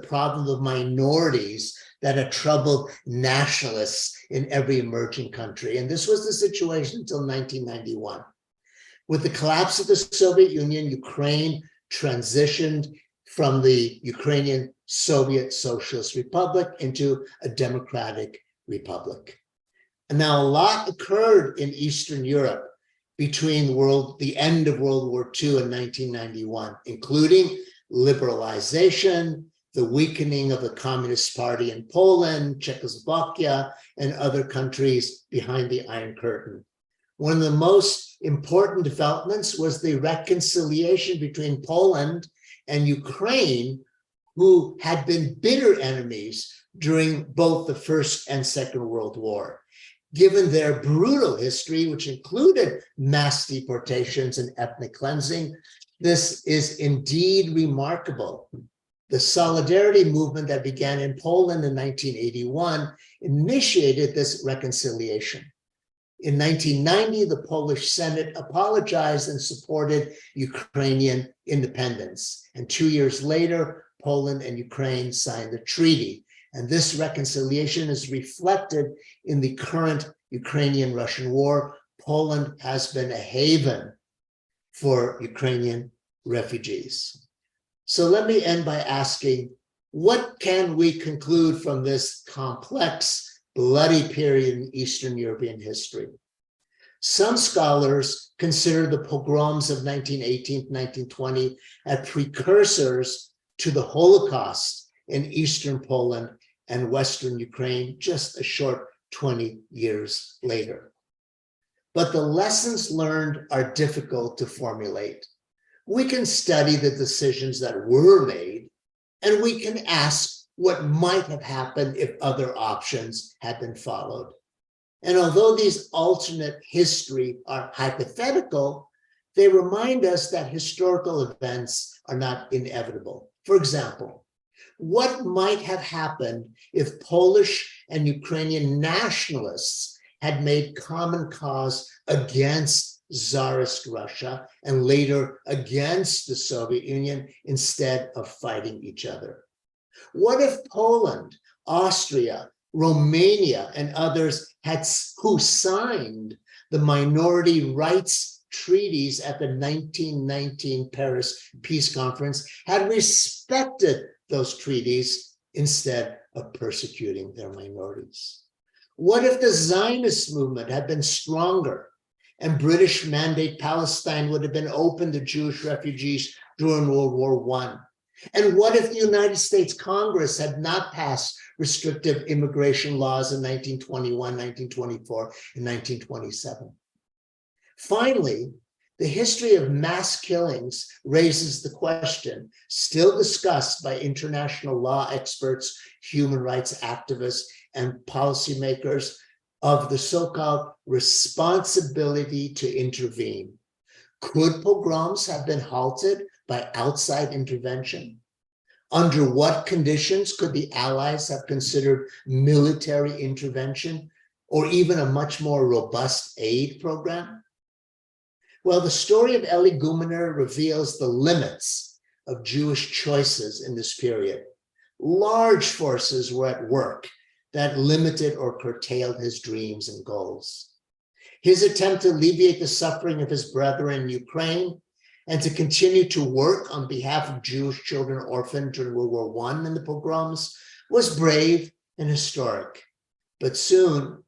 problem of minorities that had troubled nationalists in every emerging country. And this was the situation until 1991. With the collapse of the Soviet Union, Ukraine transitioned from the Ukrainian Soviet Socialist Republic into a democratic republic. And now a lot occurred in Eastern Europe between the end of World War II and 1991, including liberalization, the weakening of the Communist Party in Poland, Czechoslovakia, and other countries behind the Iron Curtain. One of the most important developments was the reconciliation between Poland and Ukraine, who had been bitter enemies during both the First and Second World War. Given their brutal history, which included mass deportations and ethnic cleansing, this is indeed remarkable. The solidarity movement that began in Poland in 1981 initiated this reconciliation. In 1990, the Polish Senate apologized and supported Ukrainian independence. And 2 years later, Poland and Ukraine signed the treaty. And this reconciliation is reflected in the current Ukrainian-Russian war. Poland has been a haven for Ukrainian refugees. So let me end by asking, what can we conclude from this complex, bloody period in Eastern European history? Some scholars consider the pogroms of 1918 to 1920 as precursors to the Holocaust in Eastern Poland and Western Ukraine just a short 20 years later. But the lessons learned are difficult to formulate. We can study the decisions that were made, and we can ask what might have happened if other options had been followed. And although these alternate history are hypothetical, they remind us that historical events are not inevitable. For example, what might have happened if Polish and Ukrainian nationalists had made common cause against Tsarist Russia and later against the Soviet Union instead of fighting each other? What if Poland, Austria, Romania, and others who signed the minority rights treaties at the 1919 Paris Peace Conference had respected those treaties instead of persecuting their minorities? What if the Zionist movement had been stronger and British Mandate Palestine would have been open to Jewish refugees during World War I? And what if the United States Congress had not passed restrictive immigration laws in 1921, 1924, and 1927? Finally, the history of mass killings raises the question, still discussed by international law experts, human rights activists, and policymakers, of the so-called responsibility to intervene. Could pogroms have been halted by outside intervention? Under what conditions could the Allies have considered military intervention or even a much more robust aid program? Well, the story of Eli Gumener reveals the limits of Jewish choices in this period. Large forces were at work that limited or curtailed his dreams and goals. His attempt to alleviate the suffering of his brethren in Ukraine and to continue to work on behalf of Jewish children orphaned during World War I and the pogroms was brave and historic. But soon,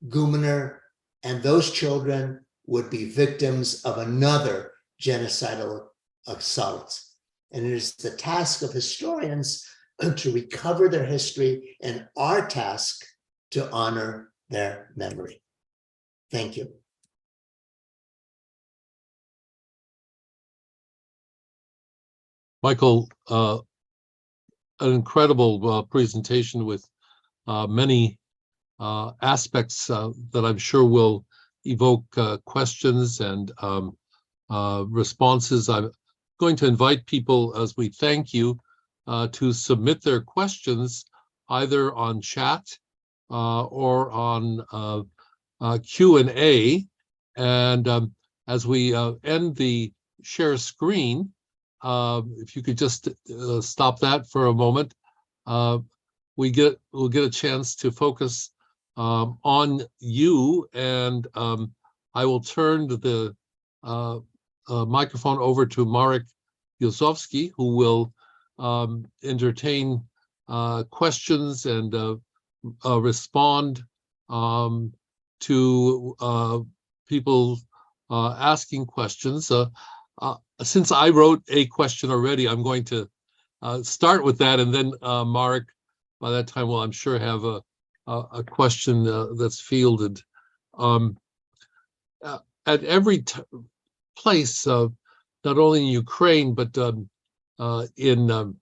Gumener and those children would be victims of another genocidal assault. And it is the task of historians to recover their history and our task to honor their memory. Thank you. Michael, an incredible presentation with many aspects that I'm sure will evoke questions and responses. I'm going to invite people, as we thank you, to submit their questions either on chat or on Q&A. And as we end the share screen, if you could just stop that for a moment, we'll get a chance to focus on you, and I will turn the microphone over to Marek Yosowski, who will entertain questions and respond to people asking questions. Since I wrote a question already, I'm going to start with that, and then Marek, by that time, will I'm sure have a question that's fielded. At every place, not only in Ukraine, but In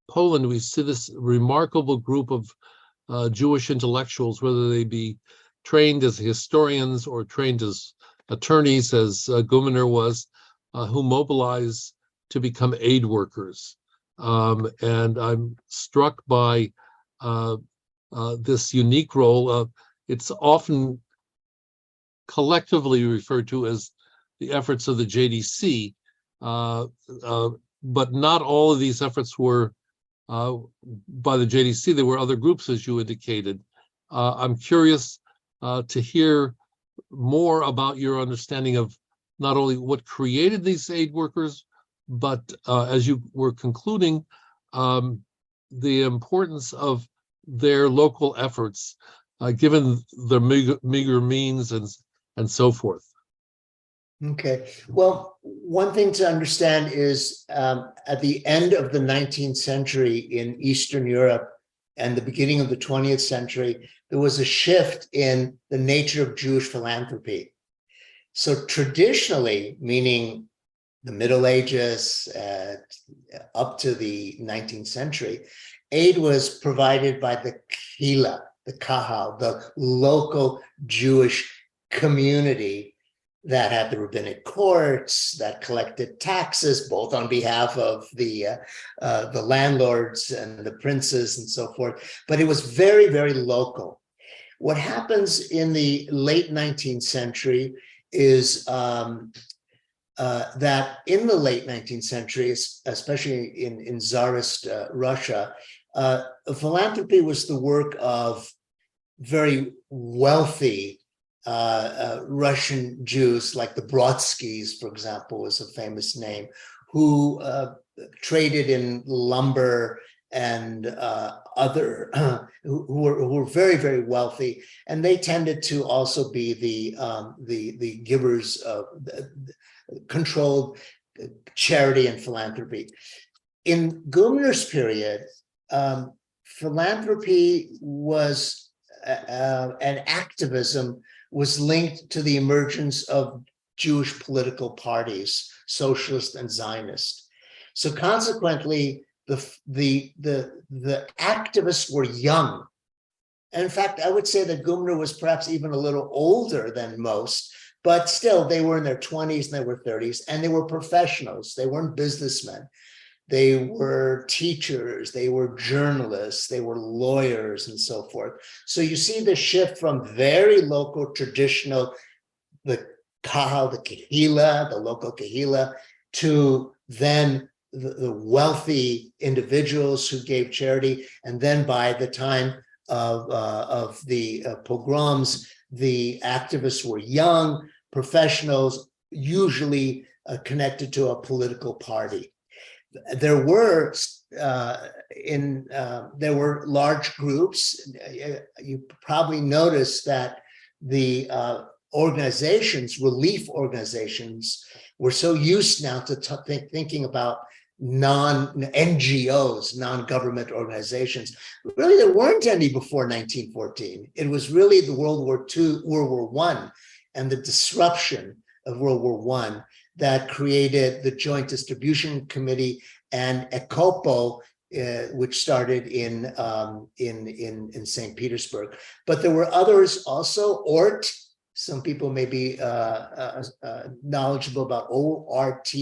Poland, we see this remarkable group of Jewish intellectuals, whether they be trained as historians or trained as attorneys, as Gumener was, who mobilize to become aid workers. And I'm struck by this unique role. It's often collectively referred to as the efforts of the JDC, but not all of these efforts were by the JDC. There were other groups, as you indicated. I'm curious to hear more about your understanding of not only what created these aid workers, but as you were concluding, the importance of their local efforts, given their meager means and so forth. Okay. Well, one thing to understand is at the end of the 19th century in Eastern Europe and the beginning of the 20th century, there was a shift in the nature of Jewish philanthropy. So traditionally, meaning the Middle Ages up to the 19th century, aid was provided by the Kehila, the Kahal, the local Jewish community that had the rabbinic courts, that collected taxes, both on behalf of the landlords and the princes and so forth. But it was very, very local. What happens in the late 19th century is that in the late 19th century, especially in Tsarist Russia, philanthropy was the work of very wealthy Russian Jews, like the Brodskys, for example, is a famous name, who traded in lumber and other who were very, very wealthy, and they tended to also be the givers of controlled charity and philanthropy. In Gumener's period, philanthropy was and activism was linked to the emergence of Jewish political parties, socialist and Zionist. So consequently, the activists were young. And in fact, I would say that Gumener was perhaps even a little older than most, but still they were in their 20s and they were 30s, and they were professionals. They weren't businessmen. They were teachers, they were journalists, they were lawyers, and so forth. So you see the shift from very local, traditional, the Kahal, the Kehila, the local Kehila, to then the wealthy individuals who gave charity. And then by the time of the pogroms, the activists were young, professionals, usually connected to a political party. There were large groups. You probably noticed that the organizations, relief organizations, were so used now to thinking about non-NGOs, non-government organizations. Really, there weren't any before 1914. It was really the World War I, and the disruption of World War I that created the Joint Distribution Committee and ECOPO, which started in St. Petersburg. But there were others also. ORT, some people may be knowledgeable about ORT,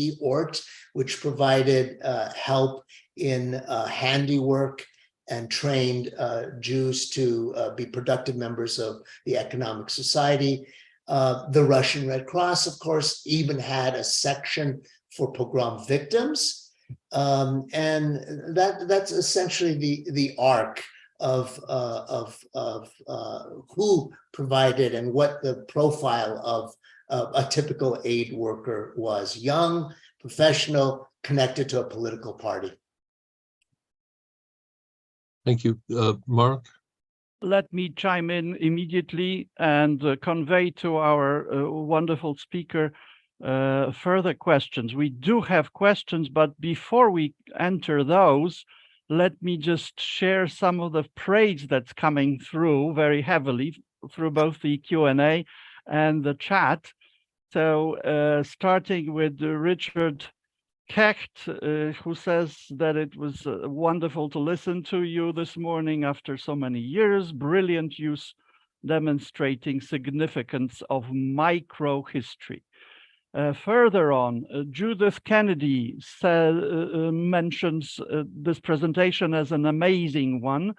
which provided help in handiwork and trained Jews to be productive members of the economic society. The Russian Red Cross, of course, even had a section for pogrom victims. And that's essentially the arc of who provided and what the profile of a typical aid worker was: young, professional, connected to a political party. Thank you. Mark? Let me chime in immediately and convey to our wonderful speaker further questions. We do have questions, but before we enter those, let me just share some of the praise that's coming through very heavily through both the Q&A and the chat. So starting with Richard Kecht, who says that it was wonderful to listen to you this morning after so many years. Brilliant use demonstrating significance of micro-history. Further on, Judith Kennedy mentions this presentation as an amazing one,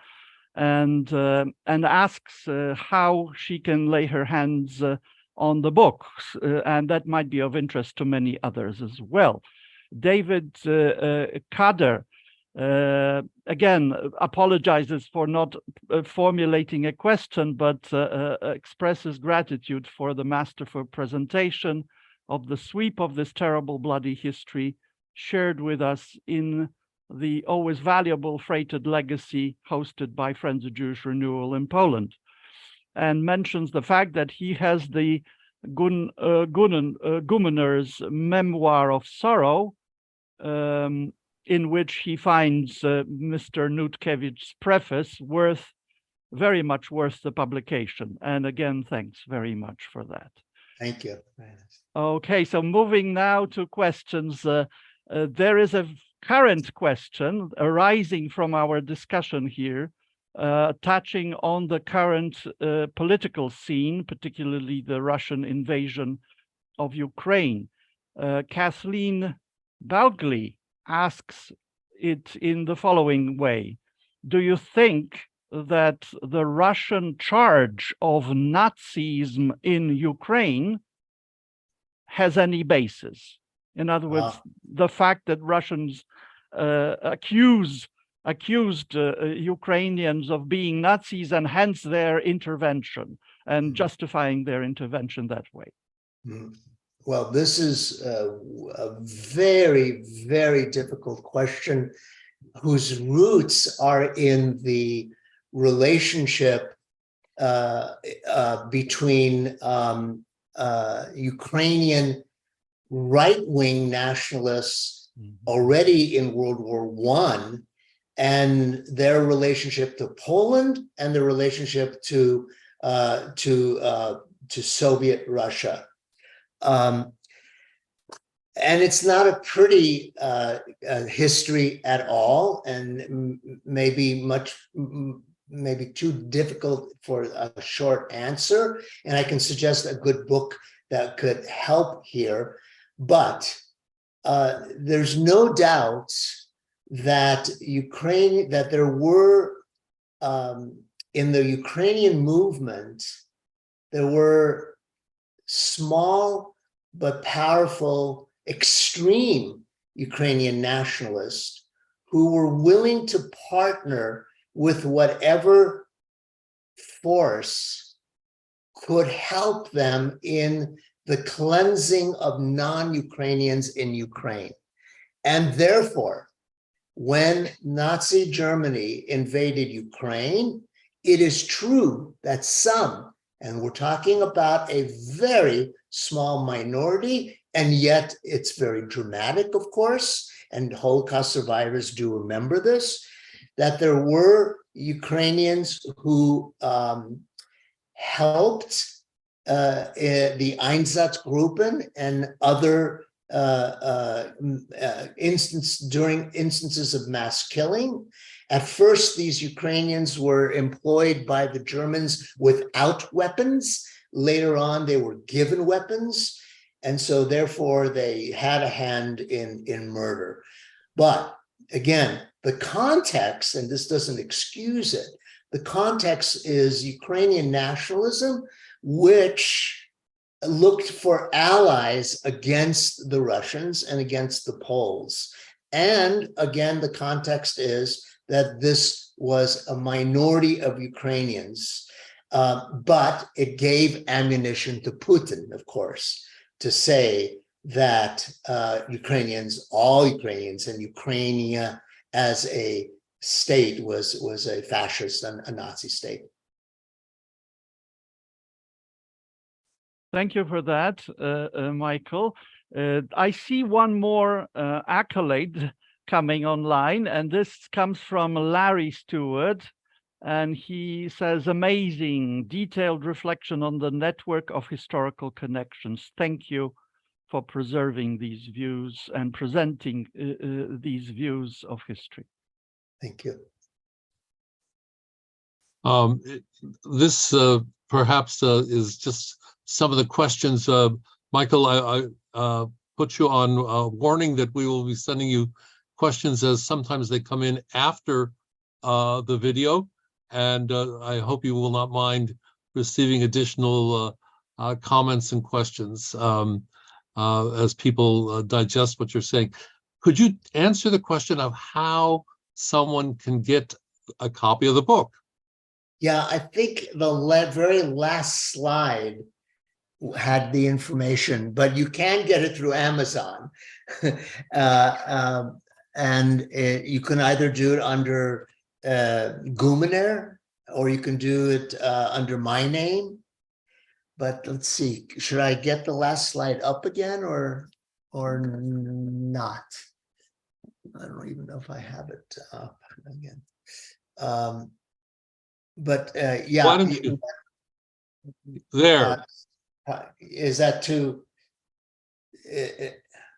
and asks how she can lay her hands on the books, and that might be of interest to many others as well. David Kader again apologizes for not formulating a question, but expresses gratitude for the masterful presentation of the sweep of this terrible bloody history shared with us in the always valuable freighted legacy hosted by Friends of Jewish Renewal in Poland, and mentions the fact that he has the Gumener's Memoir of Sorrow, in which he finds Mr. Nutkiewicz's preface very much worth the publication. And again, thanks very much for that. Thank you. Okay, so moving now to questions. There is a current question arising from our discussion here, touching on the current political scene, particularly the Russian invasion of Ukraine. Kathleen Baugley asks it in the following way: do you think that the Russian charge of Nazism in Ukraine has any basis? In other words, the fact that Russians accused Ukrainians of being Nazis, and hence their intervention, and justifying their intervention that way. Well, this is a very, very difficult question whose roots are in the relationship between Ukrainian right-wing nationalists already in World War I and their relationship to Poland and their relationship to Soviet Russia. And it's not a pretty history at all, and maybe too difficult for a short answer. And I can suggest a good book that could help here. But there's no doubt that there were in the Ukrainian movement, there were small but powerful, extreme Ukrainian nationalists who were willing to partner with whatever force could help them in the cleansing of non-Ukrainians in Ukraine. And therefore, when Nazi Germany invaded Ukraine, it is true that some, and we're talking about a very small minority, and yet it's very dramatic, of course, and Holocaust survivors do remember this, that there were Ukrainians who helped the Einsatzgruppen and other instances of mass killing. At first, these Ukrainians were employed by the Germans without weapons. Later on, they were given weapons. And so therefore, they had a hand in murder. But again, the context, and this doesn't excuse it, the context is Ukrainian nationalism, which looked for allies against the Russians and against the Poles. And again, the context is that this was a minority of Ukrainians, but it gave ammunition to Putin, of course, to say that Ukrainians, all Ukrainians, and Ukrainia as a state was a fascist and a Nazi state. Thank you for that, Michael. I see one more accolade coming online, and this comes from Larry Stewart, and he says, amazing, detailed reflection on the network of historical connections. Thank you for preserving these views and presenting these views of history. Thank you. This perhaps is just some of the questions. Michael, I put you on warning that we will be sending you questions as sometimes they come in after the video, and I hope you will not mind receiving additional comments and questions as people digest what you're saying. Could you answer the question of how someone can get a copy of the book? Yeah, I think the very last slide had the information, but you can get it through Amazon. And you can either do it under Gumener, or you can do it under my name. But let's see, should I get the last slide up again or not? I don't even know if I have it up again. But yeah. Why don't you? There. Is that too?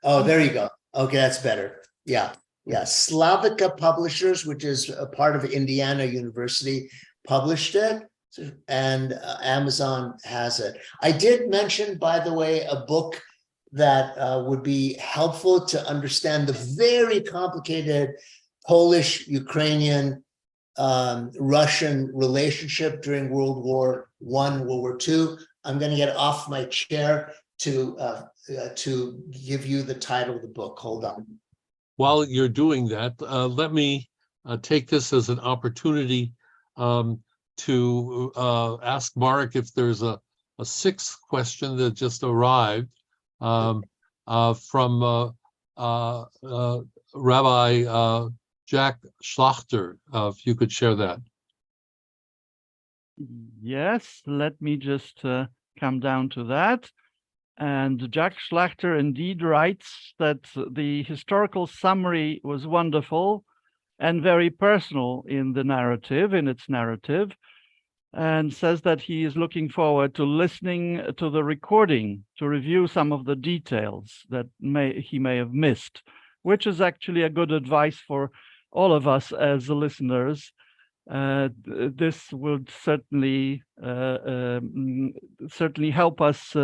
Oh, there you go. Okay, that's better. Yeah. Yeah. Slavica Publishers, which is a part of Indiana University, published it, and Amazon has it. I did mention, by the way, a book that would be helpful to understand the very complicated Polish-Ukrainian Russian relationship during World War I, World War II. I'm going to get off my chair to give you the title of the book. Hold on. While you're doing that, let me take this as an opportunity to ask Marek if there's a sixth question that just arrived from Rabbi Jack Schlachter, if you could share that. Yes, let me just come down to that. And Jack Schlachter indeed writes that the historical summary was wonderful and very personal in the narrative, in its narrative, and says that he is looking forward to listening to the recording to review some of the details that he may have missed, which is actually a good advice for all of us as listeners. This would certainly help us,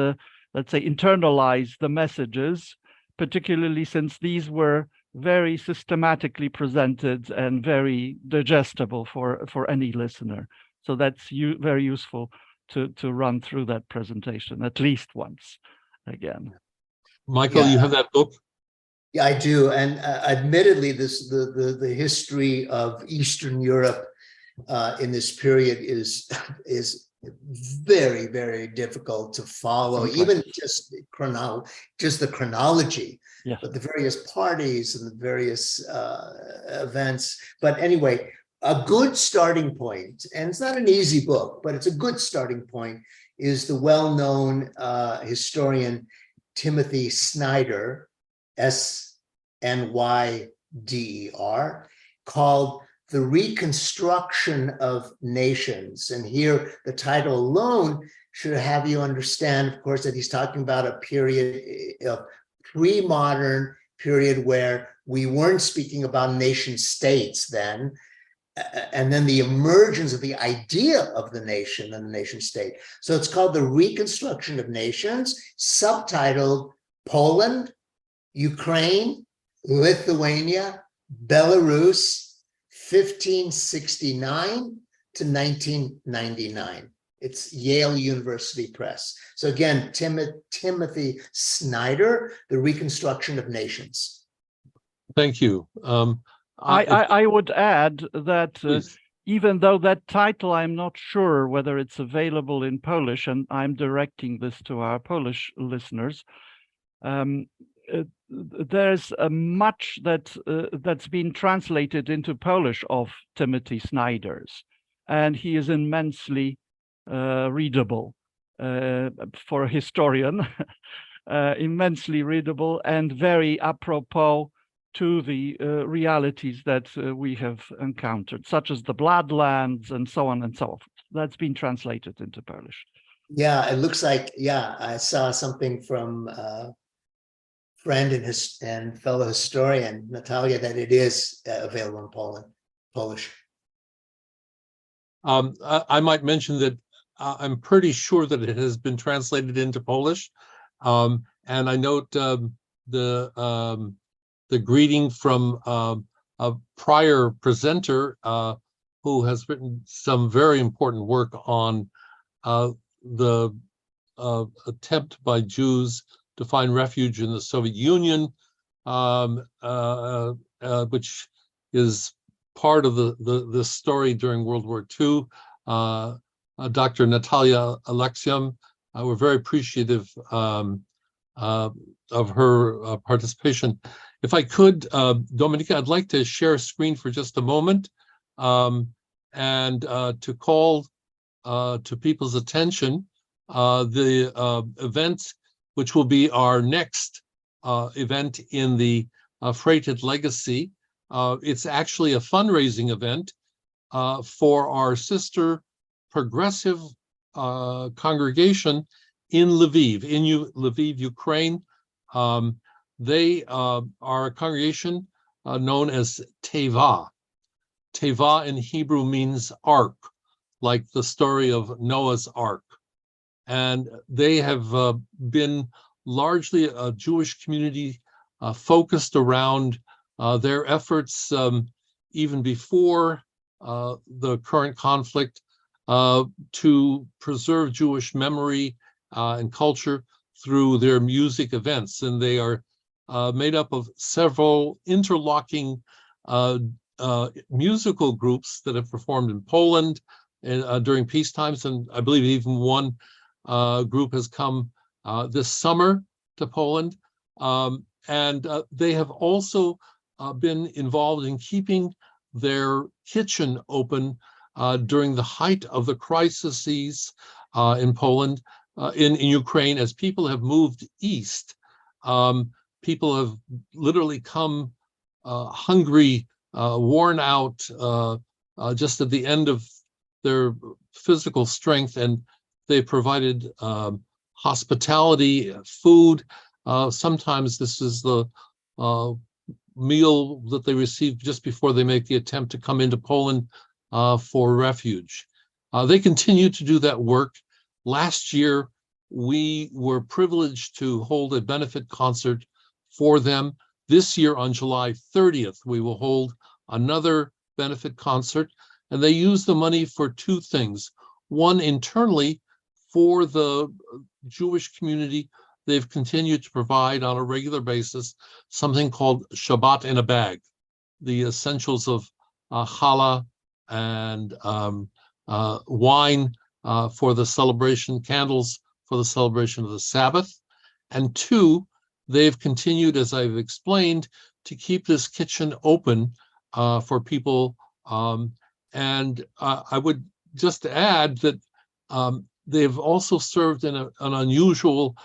let's say, internalize the messages, particularly since these were very systematically presented and very digestible for any listener. So that's very useful to run through that presentation at least once again. Michael, you have that book? Yeah, I do. And admittedly, the history of Eastern Europe in this period is very, very difficult to follow, even just the chronology, yes. But the various parties and the various events. But anyway, a good starting point, and it's not an easy book, but it's a good starting point, is the well-known historian Timothy Snyder, S-N-Y-D-E-R, called The Reconstruction of Nations. And here, the title alone should have you understand, of course, that he's talking about a period of pre-modern period where we weren't speaking about nation states then, and then the emergence of the idea of the nation and the nation state. So it's called The Reconstruction of Nations, subtitled Poland, Ukraine, Lithuania, Belarus, 1569 to 1999. It's Yale University Press. So again, Timothy Snyder, The Reconstruction of Nations. Thank you. I would add that even though that title, I'm not sure whether it's available in Polish, and I'm directing this to our Polish listeners, there's much that's been translated into Polish of Timothy Snyder's, and he is immensely readable for a historian, immensely readable and very apropos to the realities that we have encountered, such as the Bloodlands and so on and so forth. That's been translated into Polish. Yeah, it looks like, yeah, I saw something from friend and fellow historian, Natalia, that it is available in Polish. I might mention that I'm pretty sure that it has been translated into Polish. And I note the greeting from a prior presenter who has written some very important work on the attempt by Jews to find refuge in the Soviet Union, which is part of the story during World War II. Dr. Natalia Alexium, we're very appreciative of her participation. If I could, Dominika, I'd like to share a screen for just a moment and to call to people's attention the event, which will be our next event in the Freighted Legacy. It's actually a fundraising event for our sister progressive congregation in Lviv, Lviv, Ukraine. They are a congregation known as Teva. Teva in Hebrew means ark, like the story of Noah's Ark. And they have been largely a Jewish community focused around their efforts even before the current conflict to preserve Jewish memory and culture through their music events. And they are made up of several interlocking musical groups that have performed in Poland during peace times. And I believe even one group has come this summer to Poland. And they have also been involved in keeping their kitchen open during the height of the crises in Poland, in Ukraine, as people have moved east. People have literally come hungry, worn out, just at the end of their physical strength, and they provided hospitality, food. Sometimes this is the meal that they receive just before they make the attempt to come into Poland for refuge. They continue to do that work. Last year, we were privileged to hold a benefit concert for them. This year, on July 30th, we will hold another benefit concert, and they use the money for two things. One, internally, for the Jewish community, they've continued to provide on a regular basis something called Shabbat in a bag, the essentials of challah and wine for the celebration, candles for the celebration of the Sabbath. And two, they've continued, as I've explained, to keep this kitchen open for people. And I would just add that they've also served in an unusual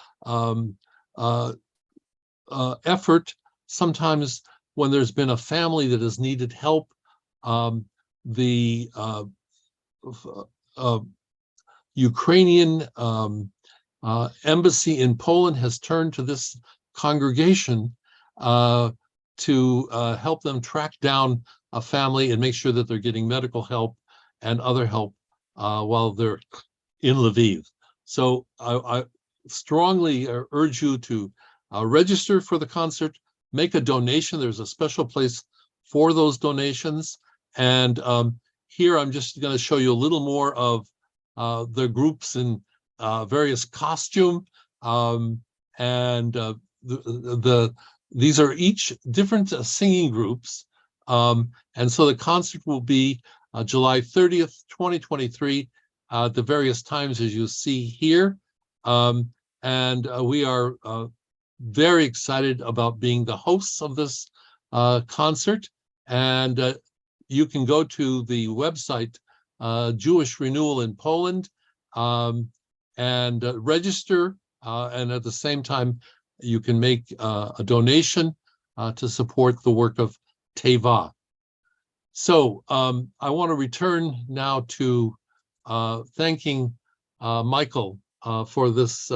effort. Sometimes when there's been a family that has needed help, the Ukrainian embassy in Poland has turned to this congregation to help them track down a family and make sure that they're getting medical help and other help while they're in Lviv. So I strongly urge you to register for the concert, make a donation. There's a special place for those donations. And here I'm just going to show you a little more of the groups in various costume. These are each different singing groups. And so the concert will be July 30th, 2023, at the various times as you see here. And we are very excited about being the hosts of this concert. And you can go to the website, Jewish Renewal in Poland, and register. And at the same time, you can make a donation to support the work of Teva. So I want to return now to thanking Michael for this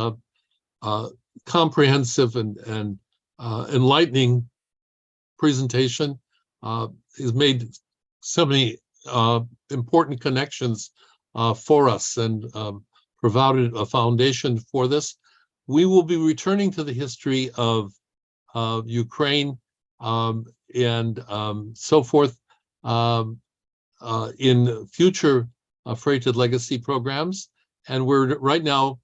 comprehensive and enlightening presentation. He's made so many important connections for us and provided a foundation for this. We will be returning to the history of Ukraine and so forth in future Freighted Legacy programs. And we're right now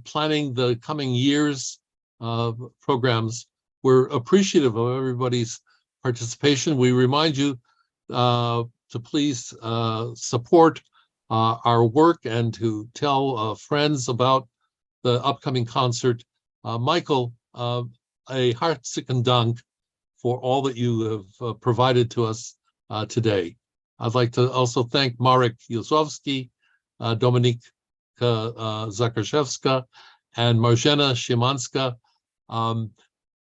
planning the coming years' programs. We're appreciative of everybody's participation. We remind you to please support our work and to tell friends about the upcoming concert. Michael, a hartstikken Dank for all that you have provided to us today. I'd like to also thank Marek Józowski, Dominika Zakarszewska, and Marzena Szymanska.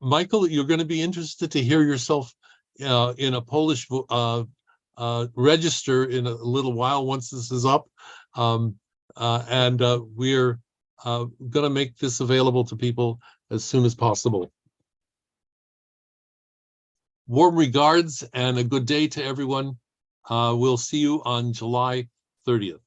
Michael, you're going to be interested to hear yourself in a Polish register in a little while once this is up. We're going to make this available to people as soon as possible. Warm regards and a good day to everyone. We'll see you on July 30th.